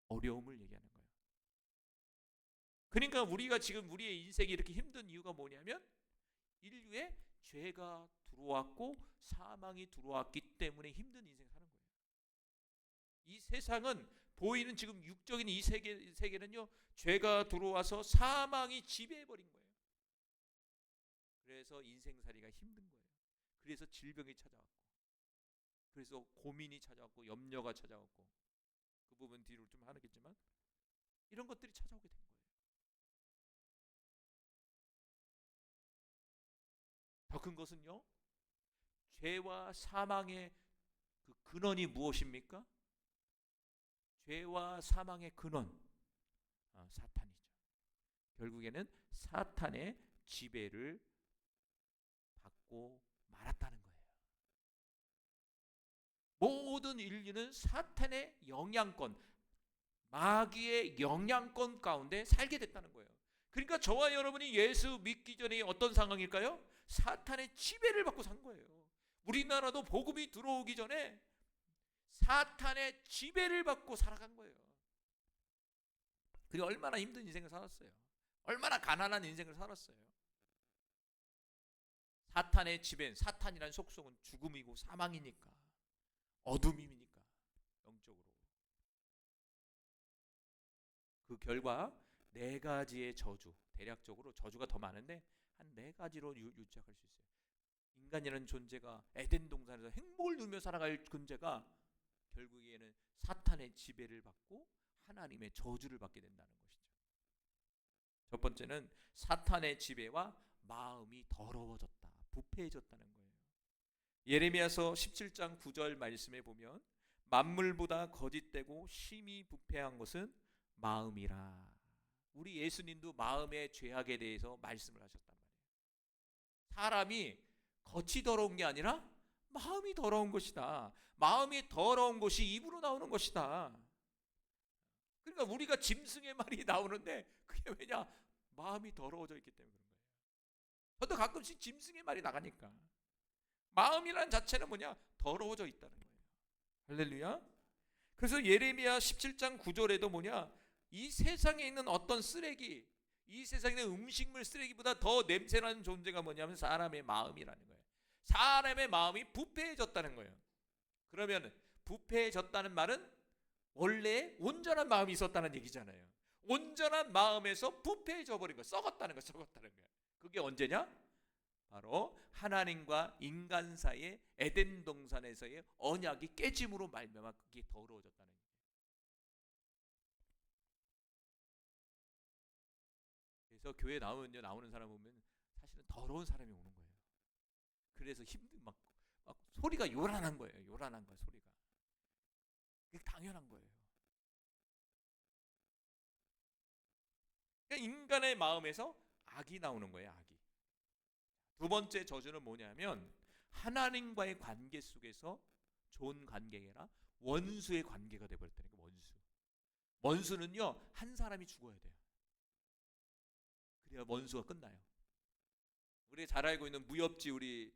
어려움을 얘기하는 거예요. 그러니까 우리가 지금 우리의 인생이 이렇게 힘든 이유가 뭐냐면 인류에 죄가 들어왔고 사망이 들어왔기 때문에 힘든 인생 사는 거예요. 이 세상은 보이는 지금 육적인 이 세계는요, 죄가 들어와서 사망이 지배해버린 거예요. 그래서 인생살이가 힘든 거예요. 그래서 질병이 찾아왔고, 그래서 고민이 찾아왔고, 염려가 찾아왔고, 그 부분 뒤로 좀 하겠지만 이런 것들이 찾아오게 된 거예요. 더 큰 것은요, 죄와 사망의 그 근원이 무엇입니까? 죄와 사망의 근원, 사탄이죠. 결국에는 사탄의 지배를 받고 말았다는 거예요. 모든 인류는 사탄의 영향권, 마귀의 영향권 가운데 살게 됐다는 거예요. 그러니까 저와 여러분이 예수 믿기 전에 어떤 상황일까요? 사탄의 지배를 받고 산 거예요. 우리나라도 복음이 들어오기 전에 사탄의 지배를 받고 살아간 거예요. 그리고 얼마나 힘든 인생을 살았어요. 얼마나 가난한 인생을 살았어요. 사탄의 지배, 사탄이라는 속성은 죽음이고 사망이니까, 어둠이니까, 영적으로. 그 결과 4가지의 저주, 대략적으로 저주가 더 많은데 한 4가지로 요약할 수 있어요. 인간이라는 존재가 에덴 동산에서 행복을 누리며 살아갈 존재가 결국에는 사탄의 지배를 받고 하나님의 저주를 받게 된다는 것이죠. 첫 번째는 사탄의 지배와 마음이 더러워졌다, 부패해졌다는 거예요. 예레미야서 17장 9절 말씀에 보면 만물보다 거짓되고 심히 부패한 것은 마음이라. 우리 예수님도 마음의 죄악에 대해서 말씀을 하셨단 말이에요. 사람이 겉이 더러운 게 아니라 마음이 더러운 것이다. 마음이 더러운 것이 입으로 나오는 것이다. 그러니까 우리가 짐승의 말이 나오는데 그게 왜냐? 마음이 더러워져 있기 때문에 그런 거예요. 저도 가끔씩 짐승의 말이 나가니까. 마음이라는 자체는 뭐냐? 더러워져 있다는 거예요. 할렐루야. 그래서 예레미야 17장 9절에도 뭐냐? 이 세상에 있는 어떤 쓰레기, 이 세상에 있는 음식물 쓰레기보다 더 냄새나는 존재가 뭐냐면 사람의 마음이라는 거예요. 사람의 마음이 부패해졌다는 거예요. 그러면 부패해졌다는 말은 원래 온전한 마음이 있었다는 얘기잖아요. 온전한 마음에서 부패해져 버린 거예요. 썩었다는 거예요. 그게 언제냐? 바로 하나님과 인간 사이의 에덴 동산에서의 언약이 깨짐으로 말미암아 그게 더러워졌다는 거예요. 그래서 교회 나오는 사람 보면 사실은 더러운 사람이 오는 거예요. 그래서 막 소리가 요란한 거예요. 요란한 거야, 소리가. 그게 당연한 거예요. 그러니까 인간의 마음에서 악이 나오는 거예요, 악이. 두 번째 저주는 뭐냐면 하나님과의 관계 속에서 좋은 관계가 아니라 원수의 관계가 되어버렸다는 거예요. 원수는요, 한 사람이 죽어야 돼요. 그래야 원수가 끝나요. 우리가 잘 알고 있는 무협지, 우리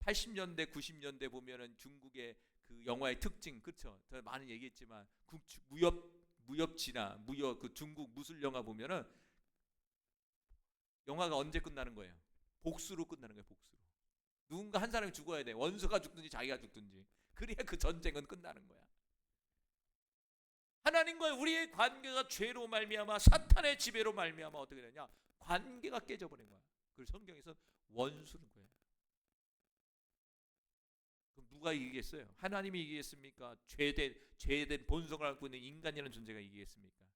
80년대 90년대 보면은 중국의 그 영화의 특징, 그렇죠? 제가 많이 얘기했지만 무협지나 그 중국 무술 영화 보면은 영화가 언제 끝나는 거예요? 복수로 끝나는 거예요. 복수로. 누군가 한 사람이 죽어야 돼. 원수가 죽든지 자기가 죽든지. 그래야 그 전쟁은 끝나는 거야. 하나님과 우리의 관계가 죄로 말미암아 사탄의 지배로 말미암아 어떻게 되냐? 관계가 깨져버린 거야. 그걸 성경에서 원수는 거예요. 그럼 누가 이기겠어요? 하나님이 이기겠습니까? 죄된 본성을 갖고 있는 인간이라는 존재가 이기겠습니까?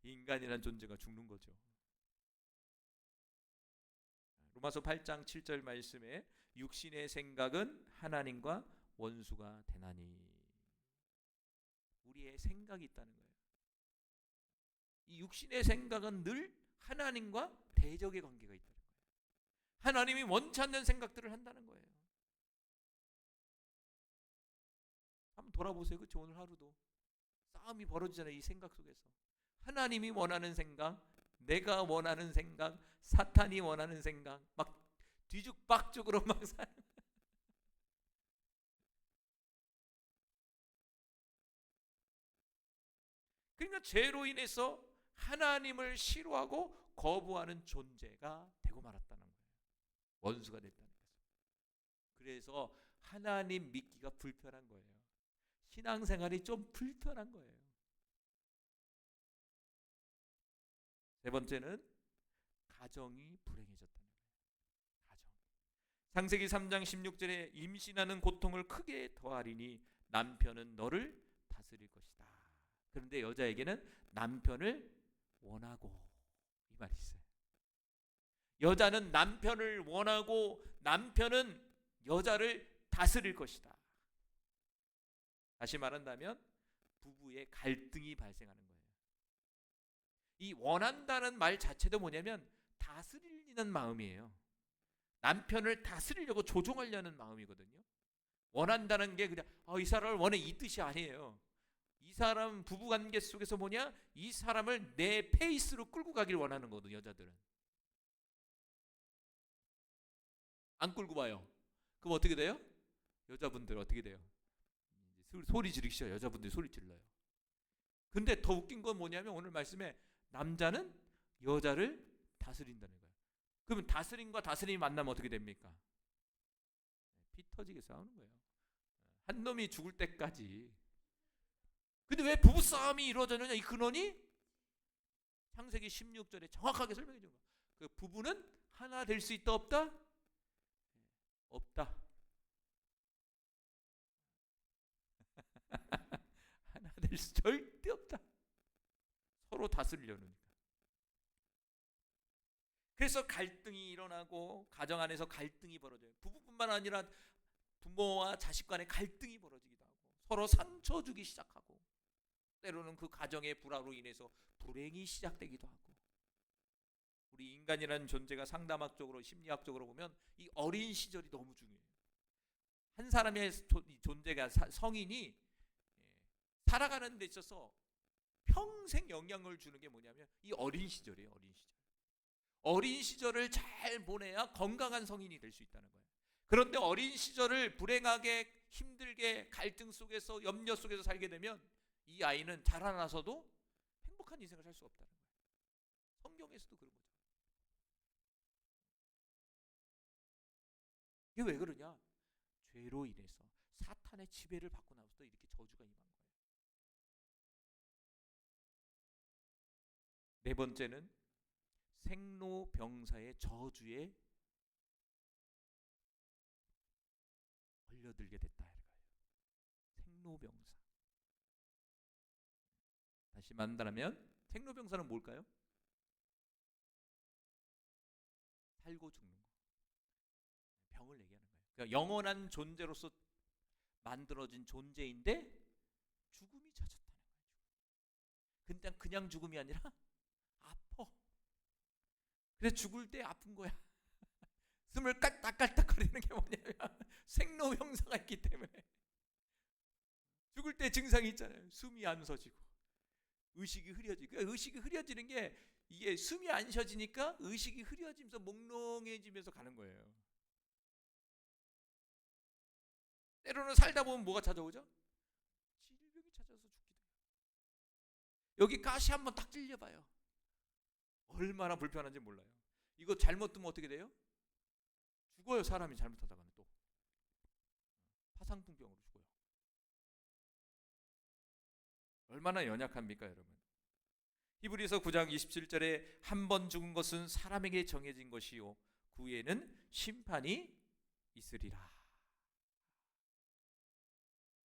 인간이라는 존재가 죽는 거죠. 로마서 8장 7절 말씀에 육신의 생각은 하나님과 원수가 되나니. 우리의 생각이 있다는 거예요. 이 육신의 생각은 늘 하나님과 대적의 관계가 있다는 거예요. 하나님이 원치 않는 생각들을 한다는 거예요. 한번 돌아보세요. 그렇죠? 오늘 하루도 싸움이 벌어지잖아요. 이 생각 속에서 하나님이 원하는 생각, 내가 원하는 생각, 사탄이 원하는 생각, 막 뒤죽박죽으로 막 사는. 그러니까 죄로 인해서 하나님을 싫어하고 거부하는 존재가 되고 말았다는 거예요. 원수가 됐다는 거죠. 그래서 하나님 믿기가 불편한 거예요. 신앙생활이 좀 불편한 거예요. 세 번째는 가정이 불행해졌다는 거예요. 가정. 창세기 3장 16절에 임신하는 고통을 크게 더하리니 남편은 너를 다스릴 것이다. 그런데 여자에게는 남편을 원하고, 이 말이 있어요. 여자는 남편을 원하고 남편은 여자를 다스릴 것이다. 다시 말한다면 부부의 갈등이 발생하는 거예요. 이 원한다는 말 자체도 뭐냐면 다스리는 마음이에요. 남편을 다스리려고 조종하려는 마음이거든요. 원한다는 게 그냥 이 사람을 원해 이 뜻이 아니에요. 이 사람 부부관계 속에서 뭐냐? 이 사람을 내 페이스로 끌고 가길 원하는 거거든요. 여자들은 안 끌고 봐요. 그럼 어떻게 돼요? 여자분들 어떻게 돼요? 소리 지르시죠. 여자분들이 소리 질러요. 근데 더 웃긴 건 뭐냐면 오늘 말씀에 남자는 여자를 다스린다는 거예요. 그러면 다스림과 다스림이 만나면 어떻게 됩니까? 피 터지게 싸우는 거예요. 한 놈이 죽을 때까지. 근데 왜 부부싸움이 이루어졌느냐? 이 근원이 창세기 16절에 정확하게 설명해 준 거예요. 그 부부는 하나 될 수 있다 없다? 없다. 하나 될 수 절대 없다. 서로 다스리려니까. 그래서 갈등이 일어나고 가정 안에서 갈등이 벌어져요. 부부뿐만 아니라 부모와 자식 간의 갈등이 벌어지기도 하고 서로 상처 주기 시작하고 때로는 그 가정의 불화로 인해서 불행이 시작되기도 하고. 우리 인간이라는 존재가 상담학적으로 심리학적으로 보면 이 어린 시절이 너무 중요해요. 한 사람의 존재가 성인이 살아가는 데 있어서 평생 영향을 주는 게 뭐냐면 이 어린 시절이에요. 어린 시절. 어린 시절을 잘 보내야 건강한 성인이 될 수 있다는 거예요. 그런데 어린 시절을 불행하게 힘들게 갈등 속에서 염려 속에서 살게 되면 이 아이는 자라나서도 행복한 인생을 살 수가 없다는 거예요. 성경에서도 그런 거죠. 이게 왜 그러냐? 죄로 인해서 사탄의 지배를 받고 나서도 이렇게 저주가 임한 거예요. 네 번째는 생로병사의 저주에 걸려들게 됐다 이거예요. 생로병사. 다시 말한다면 생로병사는 뭘까요? 살고 죽는 거. 병을 얘기하는 거예요. 그러니까 영원한 존재로서 만들어진 존재인데 죽음이 잦았다는 거예요. 근데 그냥 죽음이 아니라 아파. 그래서 죽을 때 아픈 거야. 숨을 깔딱깔딱거리는 게 뭐냐면 생로병사가 있기 때문에. 죽을 때 증상이 있잖아요. 숨이 안 쉬어지고 의식이 흐려지고. 그러니까 의식이 흐려지는 게 이게 숨이 안 쉬어지니까 의식이 흐려지면서 몽롱해지면서 가는 거예요. 때로는 살다 보면 뭐가 찾아오죠? 질병이 찾아서 죽기도 해요. 여기 가시 한번 딱 찔려봐요. 얼마나 불편한지 몰라요. 이거 잘못 두면 어떻게 돼요? 죽어요. 사람이 잘못하다가는 또 파상풍병으로 죽어요. 얼마나 연약합니까 여러분. 히브리서 9장 27절에 한 번 죽은 것은 사람에게 정해진 것이요 그 후에는 심판이 있으리라.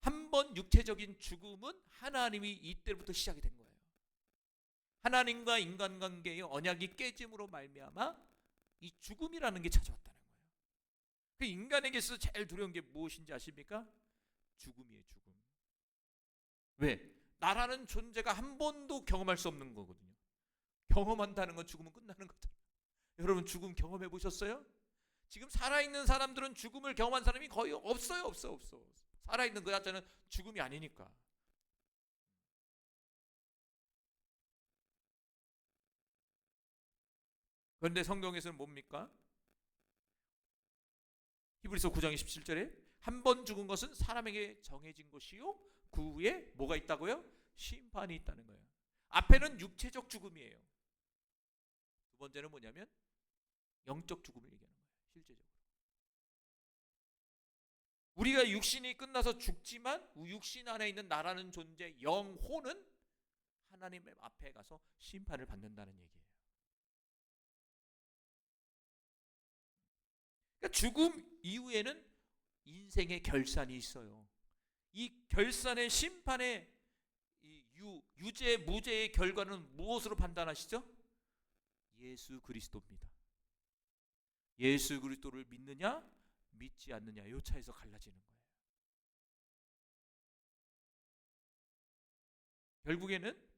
한 번 육체적인 죽음은 하나님이 이때부터 시작이 된 거예요. 하나님과 인간관계의 언약이 깨짐으로 말미암아 이 죽음이라는 게 찾아왔다는 거예요. 그 인간에게서 제일 두려운 게 무엇인지 아십니까? 죽음이에요. 죽음. 왜? 나라는 존재가 한 번도 경험할 수 없는 거거든요. 경험한다는 건 죽으면 끝나는 거잖아요. 여러분 죽음 경험해 보셨어요? 지금 살아있는 사람들은 죽음을 경험한 사람이 거의 없어요. 없어. 살아있는 그 자체는 죽음이 아니니까. 그런데 성경에서는 뭡니까? 히브리서 9장 27절에 한 번 죽은 것은 사람에게 정해진 것이요 그 후에 뭐가 있다고요? 심판이 있다는 거예요. 앞에는 육체적 죽음이에요. 두 번째는 뭐냐면 영적 죽음을 얘기하는 거예요. 실제적으로 우리가 육신이 끝나서 죽지만 육신 안에 있는 나라는 존재 영혼은 하나님 앞에 가서 심판을 받는다는 얘기예요. 그러니까 죽음 이후에는 인생의 결산이 있어요. 이 결산의 심판의 이 유죄 무죄의 결과는 무엇으로 판단하시죠? 예수 그리스도입니다. 예수 그리스도를 믿느냐 믿지 않느냐 이 차에서 갈라지는 거예요. 결국에는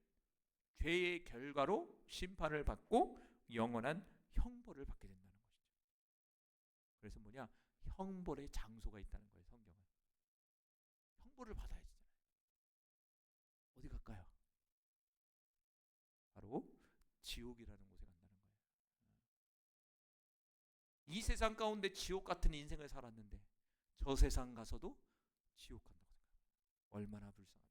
죄의 결과로 심판을 받고 영원한 형벌을 받게 된다는 것이죠. 그래서 뭐냐? 형벌의 장소가 있다는 거예요. 성경은 형벌을 받아야 되잖아요. 어디 갈까요? 바로 지옥이라는 곳에 간다는 거예요. 이 세상 가운데 지옥 같은 인생을 살았는데 저 세상 가서도 지옥 간다고 생각합니다. 얼마나 불쌍합니까?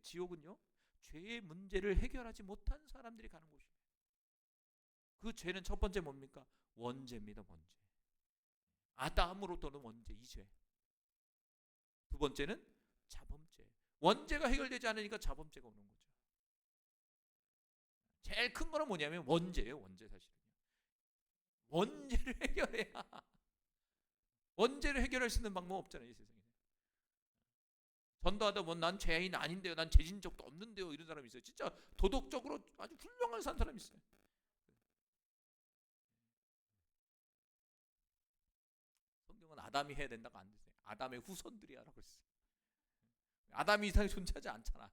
지옥은요 죄의 문제를 해결하지 못한 사람들이 가는 곳이에요. 그 죄는 첫 번째 뭡니까? 원죄입니다. 원죄. 아담으로부터는 원죄, 이 죄. 두 번째는 자범죄. 원죄가 해결되지 않으니까 자범죄가 오는 거죠. 제일 큰 거는 뭐냐면 원죄예요. 원죄 사실은요. 원죄를 해결해야 원죄를 해결할 수 있는 방법 없잖아요. 이 세상에. 전도하다 보면 난 죄인 아닌데요. 난 죄진 적도 없는데요. 이런 사람이 있어요. 진짜 도덕적으로 아주 훌륭한 사람이 있어요. 성경은 아담이 해야 된다고 안 되세요. 아담의 후손들이 하라고 했어요. 아담 이상이 존재하지 않잖아.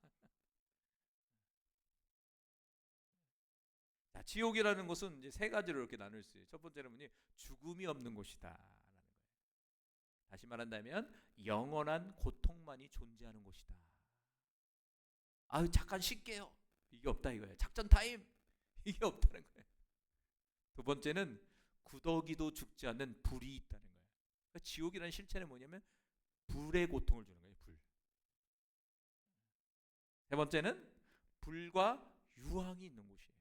자, 지옥이라는 것은 이제 세 가지로 이렇게 나눌 수 있어요. 첫 번째는 뭐니? 죽음이 없는 곳이다라는 거예요. 다시 말한다면 영원한 고통만이 존재하는 곳이다. 아유 잠깐 쉴게요. 이게 없다 이거예요. 작전 타임 이게 없다는 거예요. 두 번째는 구더기도 죽지 않는 불이 있다는 거예요. 그러니까 지옥이라는 실체는 뭐냐면 불의 고통을 주는 거예요. 불. 세 번째는 불과 유황이 있는 곳이에요.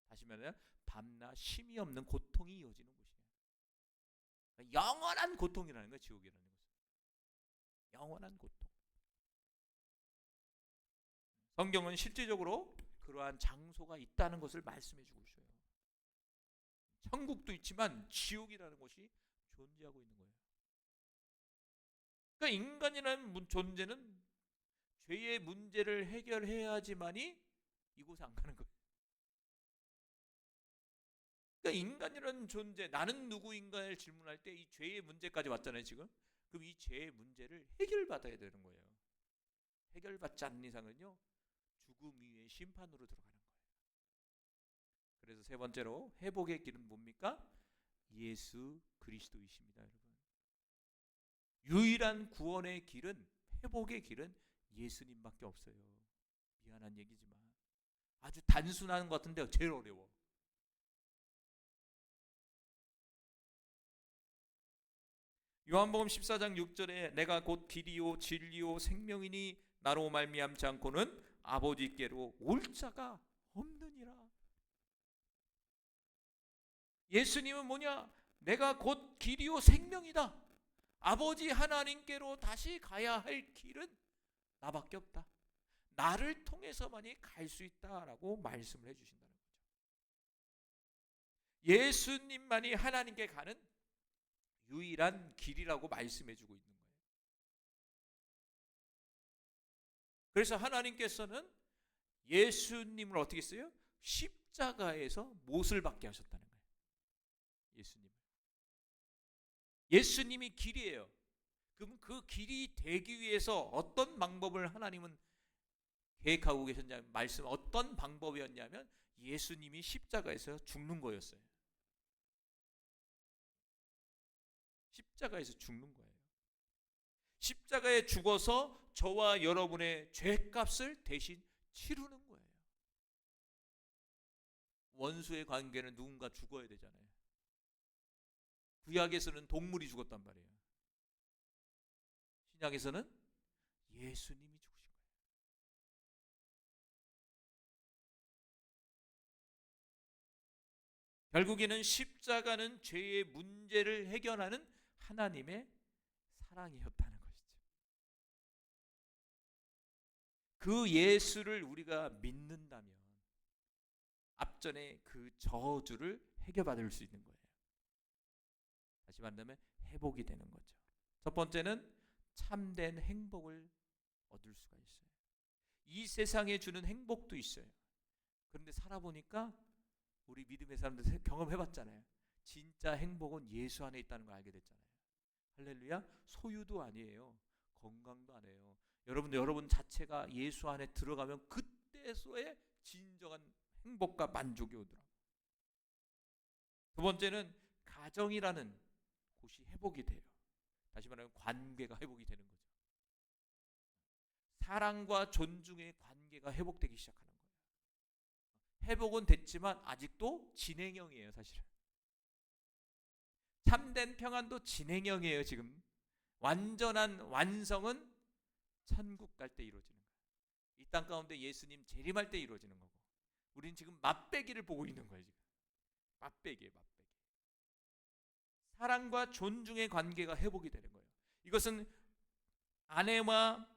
다시 말하면 밤낮 쉼이 없는 고통이 이어지는 곳이에요. 그러니까 영원한 고통이라는 거예요. 지옥이라는 것은 영원한 고통. 성경은 실질적으로 그러한 장소가 있다는 것을 말씀해 주고 있어요. 천국도 있지만 지옥이라는 곳이 존재하고 있는 거예요. 그러니까 인간이라는 존재는 죄의 문제를 해결해야지만이 이곳에 안 가는 거예요. 그러니까 인간이라는 존재, 나는 누구인가를 질문할 때 이 죄의 문제까지 왔잖아요 지금. 그럼 이 죄의 문제를 해결받아야 되는 거예요. 해결받지 않는 이상은요 죽음 위에 심판으로 들어가는 거예요. 그래서 세 번째로 회복의 길은 뭡니까? 예수 그리스도이십니다. 여러분, 유일한 구원의 길은, 회복의 길은 예수님밖에 없어요. 미안한 얘기지만 아주 단순한 것 같은데 제일 어려워. 요한복음 14장 6절에 내가 곧 길이요 진리요 생명이니 나로 말미암지 않고는 아버지께로 올 자가 없느니라. 예수님은 뭐냐? 내가 곧 길이요 생명이다. 아버지 하나님께로 다시 가야 할 길은 나밖에 없다. 나를 통해서만이 갈 수 있다라고 말씀을 해주신다는 거죠. 예수님만이 하나님께 가는 유일한 길이라고 말씀해주고 있는 거예요. 그래서 하나님께서는 예수님을 어떻게 했어요? 십자가에서 못을 받게 하셨다는 거예요. 예수님이 길이에요. 그럼 그 길이 되기 위해서 어떤 방법을 하나님은 계획하고 계셨냐면, 어떤 방법이었냐면 예수님이 십자가에서 죽는 거였어요. 십자가에서 죽는 거예요. 십자가에 죽어서 저와 여러분의 죄값을 대신 치르는 거예요. 원수의 관계는 누군가 죽어야 되잖아요. 구약에서는 동물이 죽었단 말이에요. 신약에서는 예수님이 죽으신 거예요. 결국에는 십자가는 죄의 문제를 해결하는 하나님의 사랑이었다는 것이죠. 그 예수를 우리가 믿는다면 앞전에 그 저주를 해결받을 수 있는 거예요. 다시 말하면 회복이 되는 거죠. 첫 번째는 참된 행복을 얻을 수가 있어요. 이 세상에 주는 행복도 있어요. 그런데 살아보니까 우리 믿음의 사람들 경험해봤잖아요. 진짜 행복은 예수 안에 있다는 걸 알게 됐잖아요. 할렐루야. 소유도 아니에요. 건강도 아니에요. 여러분 자체가 예수 안에 들어가면 그때서의 진정한 행복과 만족이 오더라고요. 두 번째는 가정이라는 곳이 회복이 돼요. 다시 말하면 관계가 회복이 되는 거죠. 사랑과 존중의 관계가 회복되기 시작하는 거예요. 회복은 됐지만 아직도 진행형이에요, 사실은. 참된 평안도 진행형이에요, 지금. 완전한 완성은 천국 갈 때 이루어지는 거예요. 이 땅 가운데 예수님 재림할 때 이루어지는 거고, 우리는 지금 맛배기를 보고 있는 거예요, 지금. 맛배기예요, 맛배기. 사랑과 존중의 관계가 회복이 되는 거예요. 이것은 아내와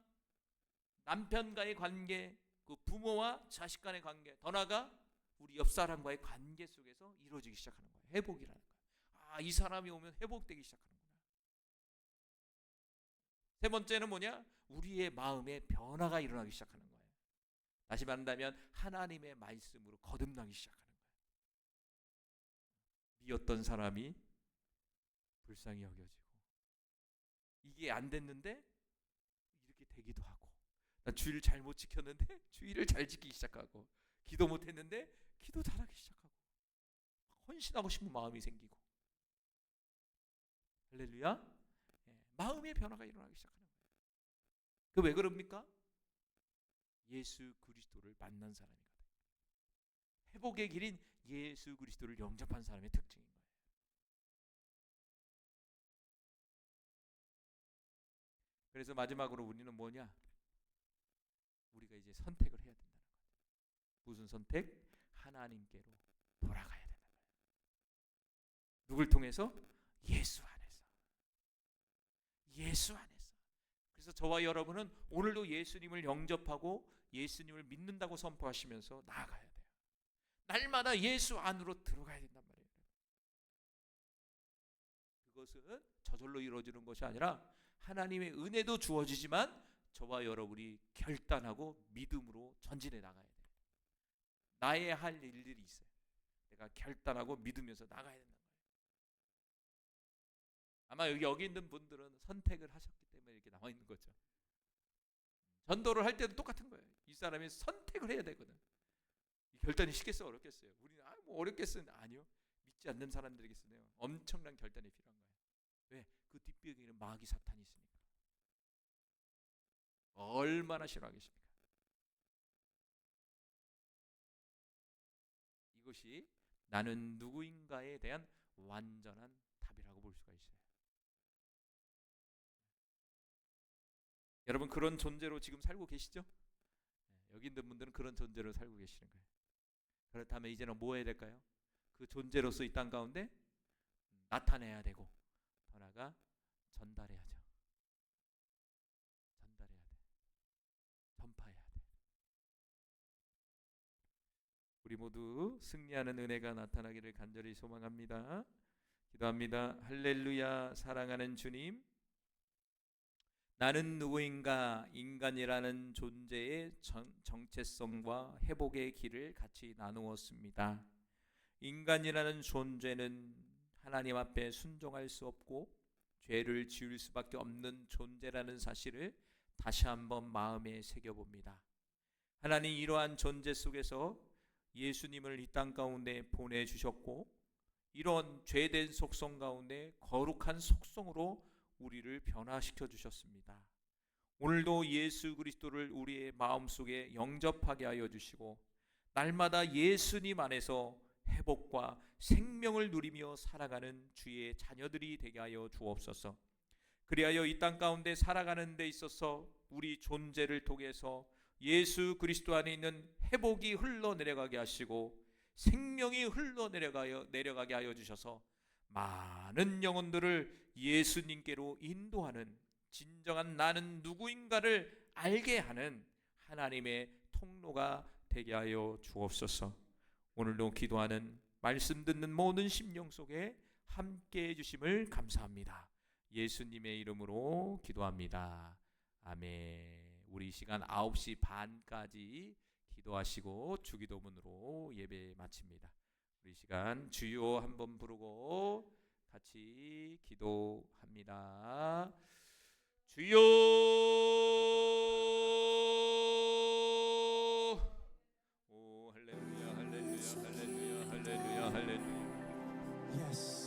남편과의 관계, 그 부모와 자식 간의 관계, 더 나아가 우리 옆 사람과의 관계 속에서 이루어지기 시작하는 거예요. 회복이라는 거예요. 아, 이 사람이 오면 회복되기 시작하는구나. 세 번째는 뭐냐? 우리의 마음에 변화가 일어나기 시작하는 거예요. 다시 말한다면 하나님의 말씀으로 거듭나기 시작하는 거예요. 미웠던 사람이 불쌍히 여겨지고, 이게 안 됐는데 이렇게 되기도 하고, 나 주의를 잘못 지켰는데 주의를 잘 지키기 시작하고, 기도 못했는데 기도 잘하기 시작하고, 헌신하고 싶은 마음이 생기고. 할렐루야. 마음의 변화가 일어나기 시작하는 거예요. 그 왜 그럽니까? 예수 그리스도를 만난 사람이거든요. 회복의 길인 예수 그리스도를 영접한 사람의 특징인 거예요. 그래서 마지막으로 우리는 뭐냐? 우리가 이제 선택을 해야 된다는 거예요. 무슨 선택? 하나님께로 돌아가야 된다는 거예요. 누굴 통해서? 예수 안에서. 예수 안에서. 그래서 저와 여러분은 오늘도 예수님을 영접하고 예수님을 믿는다고 선포하시면서 나아가야 돼요. 날마다 예수 안으로 들어가야 된단 말이에요. 그것은 저절로 이루어지는 것이 아니라 하나님의 은혜도 주어지지만 저와 여러분이 결단하고 믿음으로 전진해 나가야 돼요. 나의 할 일들이 있어요. 내가 결단하고 믿으면서 나가야 된다는 거예요. 아마 여기 있는 분들은 선택을 하셨기 때문에 이렇게 나와 있는 거죠. 전도를 할 때도 똑같은 거예요. 이 사람이 선택을 해야 되거든. 결단이 쉽겠어요, 어렵겠어요? 우리는 뭐 어렵겠어요? 아니요. 믿지 않는 사람들에게서는 엄청난 결단이 필요한 거예요. 왜? 그 뒷배경에는 마귀 사탄이 있으니까. 얼마나 싫어하겠습니까? 이것이 나는 누구인가에 대한 완전한 답이라고 볼 수가 있어요. 여러분 그런 존재로 지금 살고 계시죠? 여기 있는 분들은 그런 존재로 살고 계시는 거예요. 그렇다면 이제는 뭐 해야 될까요? 그 존재로서 이 땅 가운데 나타내야 되고, 더 나아가 전달해야죠. 전달해야 돼. 전파해야 돼. 우리 모두 승리하는 은혜가 나타나기를 간절히 소망합니다. 기도합니다. 할렐루야. 사랑하는 주님, 나는 누구인가? 인간이라는 존재의 정체성과 회복의 길을 같이 나누었습니다. 인간이라는 존재는 하나님 앞에 순종할 수 없고 죄를 지을 수밖에 없는 존재라는 사실을 다시 한번 마음에 새겨봅니다. 하나님, 이러한 존재 속에서 예수님을 이 땅 가운데 보내주셨고, 이런 죄된 속성 가운데 거룩한 속성으로 우리를 변화시켜 주셨습니다. 오늘도 예수 그리스도를 우리의 마음속에 영접하게 하여 주시고, 날마다 예수님 안에서 회복과 생명을 누리며 살아가는 주의 자녀들이 되게 하여 주옵소서. 그리하여 이 땅 가운데 살아가는 데 있어서 우리 존재를 통해서 예수 그리스도 안에 있는 회복이 흘러내려가게 하시고 생명이 흘러내려가게 하여 주셔서 많은 영혼들을 예수님께로 인도하는, 진정한 나는 누구인가를 알게 하는 하나님의 통로가 되게 하여 주옵소서. 오늘도 기도하는, 말씀 듣는 모든 심령 속에 함께 해주심을 감사합니다. 예수님의 이름으로 기도합니다. 아멘. 우리 시간 9시 반까지 기도하시고 주기도문으로 예배 마칩니다. 우리 시간 주여 한번 부르고 같이 기도합니다. 주여. 오, 할렐루야, 할렐루야, 할렐루야, 할렐루야, 할렐루야. Yes.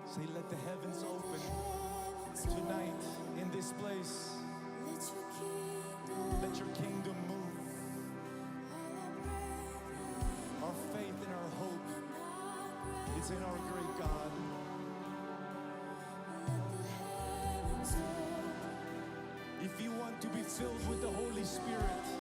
Say, let the heavens open tonight in this place. Let your kingdom move. Our faith and our hope is in our great God. If you want to be filled with the Holy Spirit,